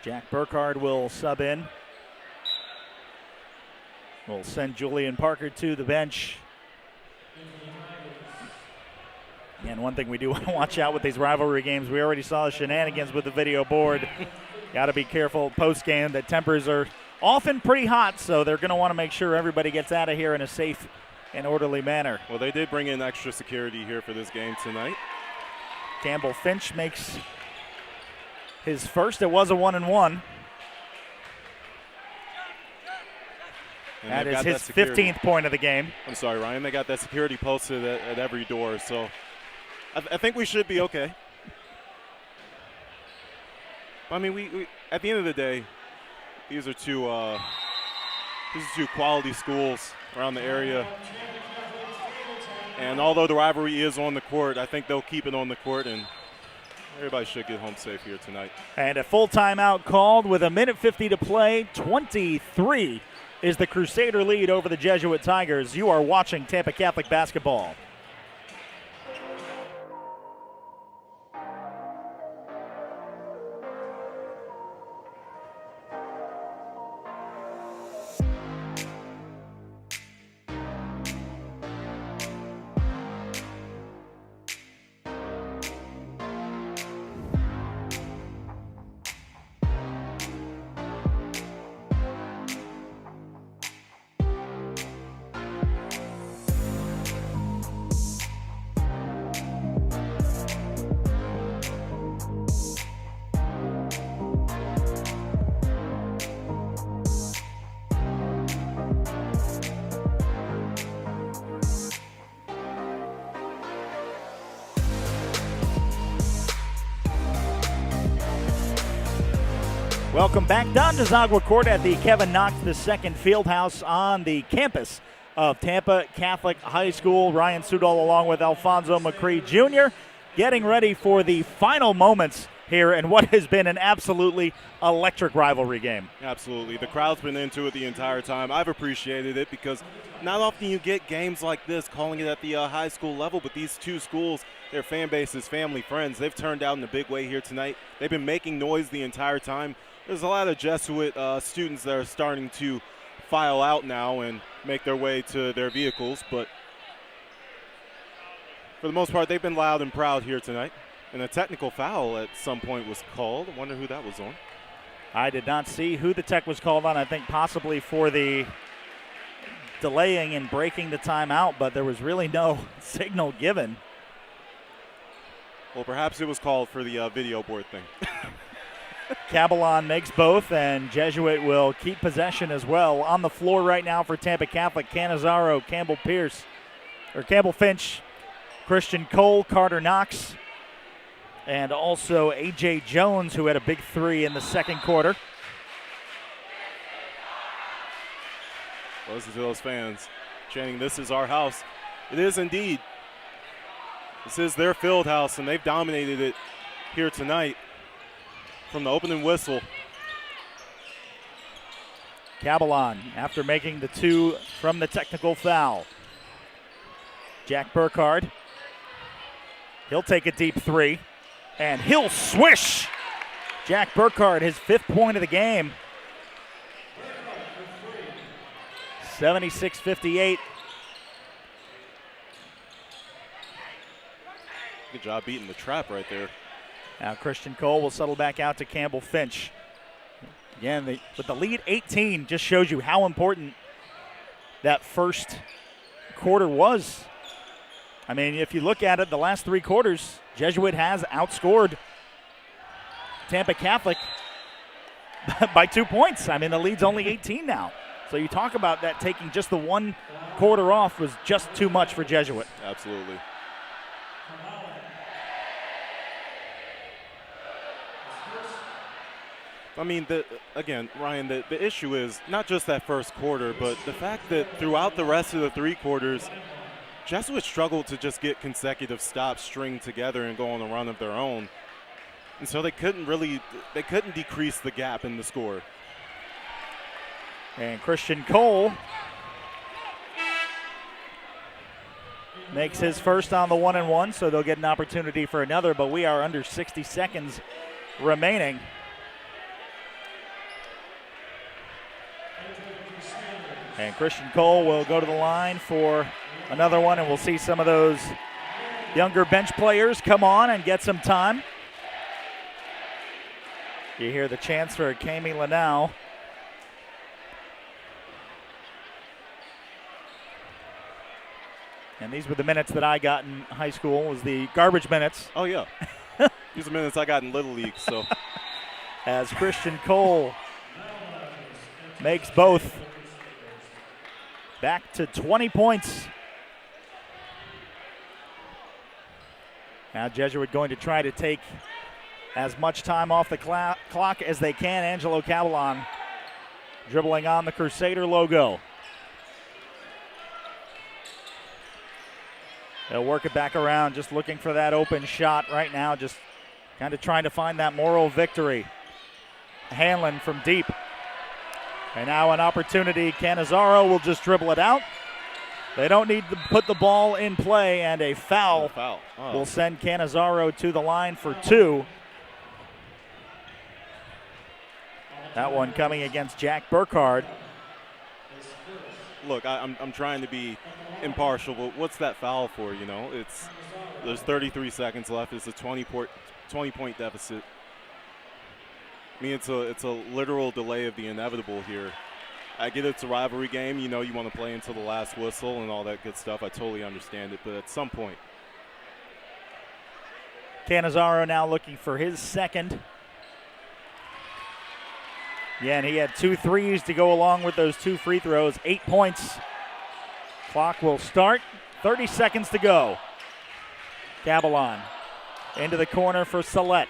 C: Jack Burkhardt will sub in. We'll send Julian Parker to the bench. And one thing we do want to watch out with these rivalry games, we already saw the shenanigans with the video board. Got to be careful post-game. The tempers are often pretty hot, so they're going to want to make sure everybody gets out of here in a safe and orderly manner.
D: Well, they did bring in extra security here for this game tonight.
C: Campbell Finch makes his first. It was a 1-and-1.
D: And
C: That
D: they've
C: is
D: got
C: his
D: security.
C: 15th point of the game.
D: I'm sorry, Ryan. They got that security posted at every door, so I think we should be okay. I mean, we at the end of the day, these are two quality schools around the area. And although the rivalry is on the court, I think they'll keep it on the court, and everybody should get home safe here tonight.
C: And a full timeout called with a minute 50 to play. 23 is the Crusader lead over the Jesuit Tigers. You are watching Tampa Catholic basketball. Welcome back down to Zagua Court at the Kevin Knox II Fieldhouse on the campus of Tampa Catholic High School. Ryan Sudol along with Alfonso McCree Jr. getting ready for the final moments here in what has been an absolutely electric rivalry game.
D: Absolutely. The crowd's been into it the entire time. I've appreciated it because not often you get games like this calling it at the high school level, but these two schools, their fan bases, family, friends, they've turned out in a big way here tonight. They've been making noise the entire time. There's a lot of Jesuit students that are starting to file out now and make their way to their vehicles, but for the most part, they've been loud and proud here tonight. And a technical foul at some point was called. I wonder who that was on.
C: I did not see who the tech was called on. I think possibly for the delaying and breaking the timeout, but there was really no signal given.
D: Well, perhaps it was called for the video board thing.
C: Cabellon makes both, and Jesuit will keep possession as well. On the floor right now for Tampa Catholic, Cannizzaro, Campbell Finch, Christian Cole, Carter Knox, and also A.J. Jones, who had a big three in the second quarter.
D: Listen to those fans chanting, "This is our house." It is indeed. This is their field house, and they've dominated it here tonight from the opening whistle.
C: Cabellon, after making the two from the technical foul. Jack Burkhardt, he'll take a deep three, and he'll swish. Jack Burkhardt, his 5th point of the game. 76-58.
D: Good job beating the trap right there.
C: Now Christian Cole will settle back out to Campbell Finch. Again, with the lead 18, just shows you how important that first quarter was. I mean, if you look at it, the last 3 quarters, Jesuit has outscored Tampa Catholic by 2 points. I mean, the lead's only 18 now. So you talk about that taking just the 1 quarter off was just too much for Jesuit.
D: Absolutely. I mean, again, Ryan, the issue is not just that first quarter, but the fact that throughout the rest of the 3 quarters, Jesuit struggled to just get consecutive stops stringed together and go on a run of their own. And so they couldn't decrease the gap in the score.
C: And Christian Cole makes his first on the 1-and-1, so they'll get an opportunity for another, but we are under 60 seconds remaining. And Christian Cole will go to the line for another one, and we'll see some of those younger bench players come on and get some time. You hear the chants for Kami Lanau. And these were the minutes that I got in high school, was the garbage minutes.
D: Oh, yeah. These are minutes I got in Little League, so.
C: As Christian Cole makes both. Back to 20 points. Now Jesuit going to try to take as much time off the clock as they can. Angelo Cabellon dribbling on the Crusader logo. They'll work it back around, just looking for that open shot right now, just kind of trying to find that moral victory. Hanlon from deep. And now an opportunity. Cannizzaro will just dribble it out. They don't need to put the ball in play, and a foul, will send Cannizzaro to the line for 2. That one coming against Jack Burkhardt.
D: Look, I'm trying to be impartial, but what's that foul for, you know? There's 33 seconds left. It's a 20-point deficit. I mean, it's a literal delay of the inevitable here. I get it's a rivalry game. You know, you want to play until the last whistle and all that good stuff. I totally understand it, but at some point.
C: Cannizzaro now looking for his second. Yeah, and he had 2 threes to go along with those 2 free throws. 8 points. Clock will start. 30 seconds to go. Cabellon into the corner for Salette.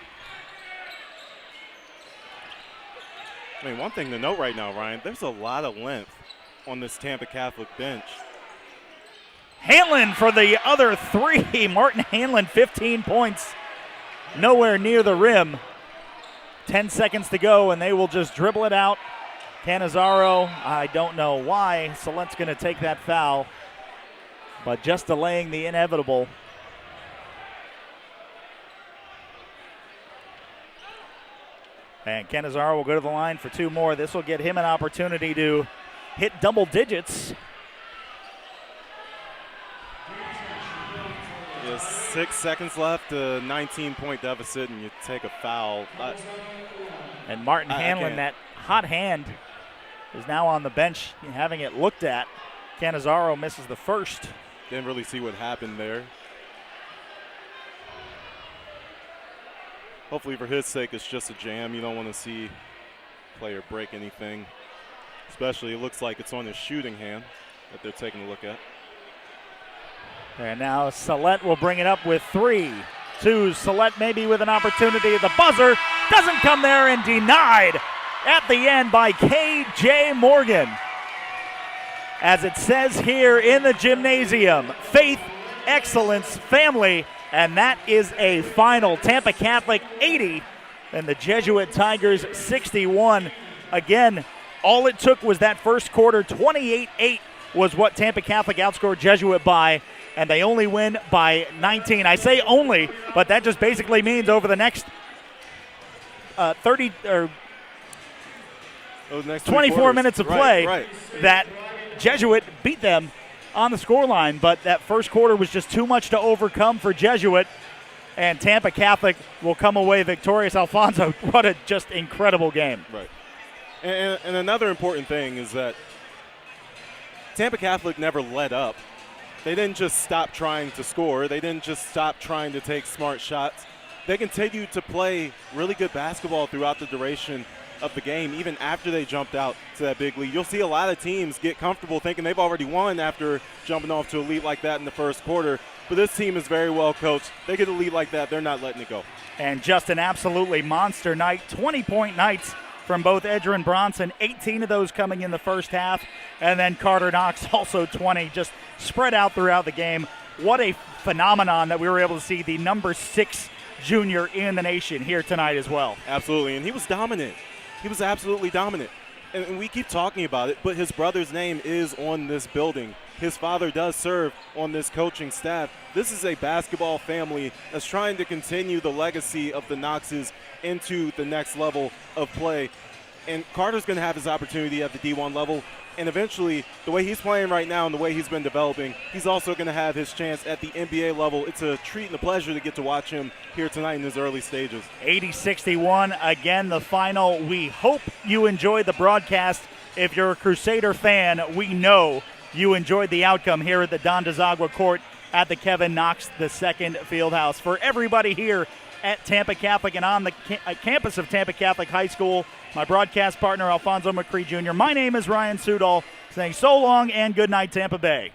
D: I mean, one thing to note right now, Ryan, there's a lot of length on this Tampa Catholic bench.
C: Hanlon for the other 3. Martin Hanlon, 15 points. Nowhere near the rim. 10 seconds to go, and they will just dribble it out. Cannizzaro, I don't know why. Salette's going to take that foul, but just delaying the inevitable. And Cannizzaro will go to the line for 2 more. This will get him an opportunity to hit double digits.
D: There's 6 seconds left, a 19-point deficit, and you take a foul.
C: And Martin Hanlon, that hot hand, is now on the bench having it looked at. Cannizzaro misses the first.
D: Didn't really see what happened there. Hopefully for his sake it's just a jam. You don't want to see a player break anything. Especially it looks like it's on his shooting hand that they're taking a look at.
C: And now Salette will bring it up with 3. 2, Salette maybe with an opportunity. The buzzer doesn't come there and denied at the end by K.J. Morgan. As it says here in the gymnasium, faith, excellence, family, and that is a final. Tampa Catholic 80 and the Jesuit Tigers 61. Again, all it took was that first quarter. 28-8 was what Tampa Catholic outscored Jesuit by, and they only win by 19. I say only, but that just basically means over the next 24 minutes of play that Jesuit beat them on the scoreline, but that first quarter was just too much to overcome for Jesuit, and Tampa Catholic will come away victorious. Alfonso, what a just incredible game.
D: Right. And another important thing is that Tampa Catholic never let up. They didn't just stop trying to score. They didn't just stop trying to take smart shots. They continued to play really good basketball throughout the duration of the game, even after they jumped out to that big lead. You'll see a lot of teams get comfortable thinking they've already won after jumping off to a lead like that in the first quarter. But this team is very well coached. They get a lead like that, they're not letting it go.
C: And just an absolutely monster night. 20-point nights from both Edgerrin Bronson, 18 of those coming in the first half, and then Carter Knox also 20, just spread out throughout the game. What a phenomenon that we were able to see the number 6 junior in the nation here tonight as well.
D: Absolutely, and he was dominant. He was absolutely dominant. And we keep talking about it, but his brother's name is on this building. His father does serve on this coaching staff. This is a basketball family that's trying to continue the legacy of the Knoxes into the next level of play. And Carter's going to have his opportunity at the D1 level. And eventually, the way he's playing right now and the way he's been developing, he's also going to have his chance at the NBA level. It's a treat and a pleasure to get to watch him here tonight in his early stages.
C: 80-61, again, the final. We hope you enjoyed the broadcast. If you're a Crusader fan, we know you enjoyed the outcome here at the Don DeZagua Court at the Kevin Knox II Fieldhouse. For everybody here at Tampa Catholic and on the campus of Tampa Catholic High School, my broadcast partner, Alfonso McCree Jr., my name is Ryan Sudol, saying so long and good night, Tampa Bay.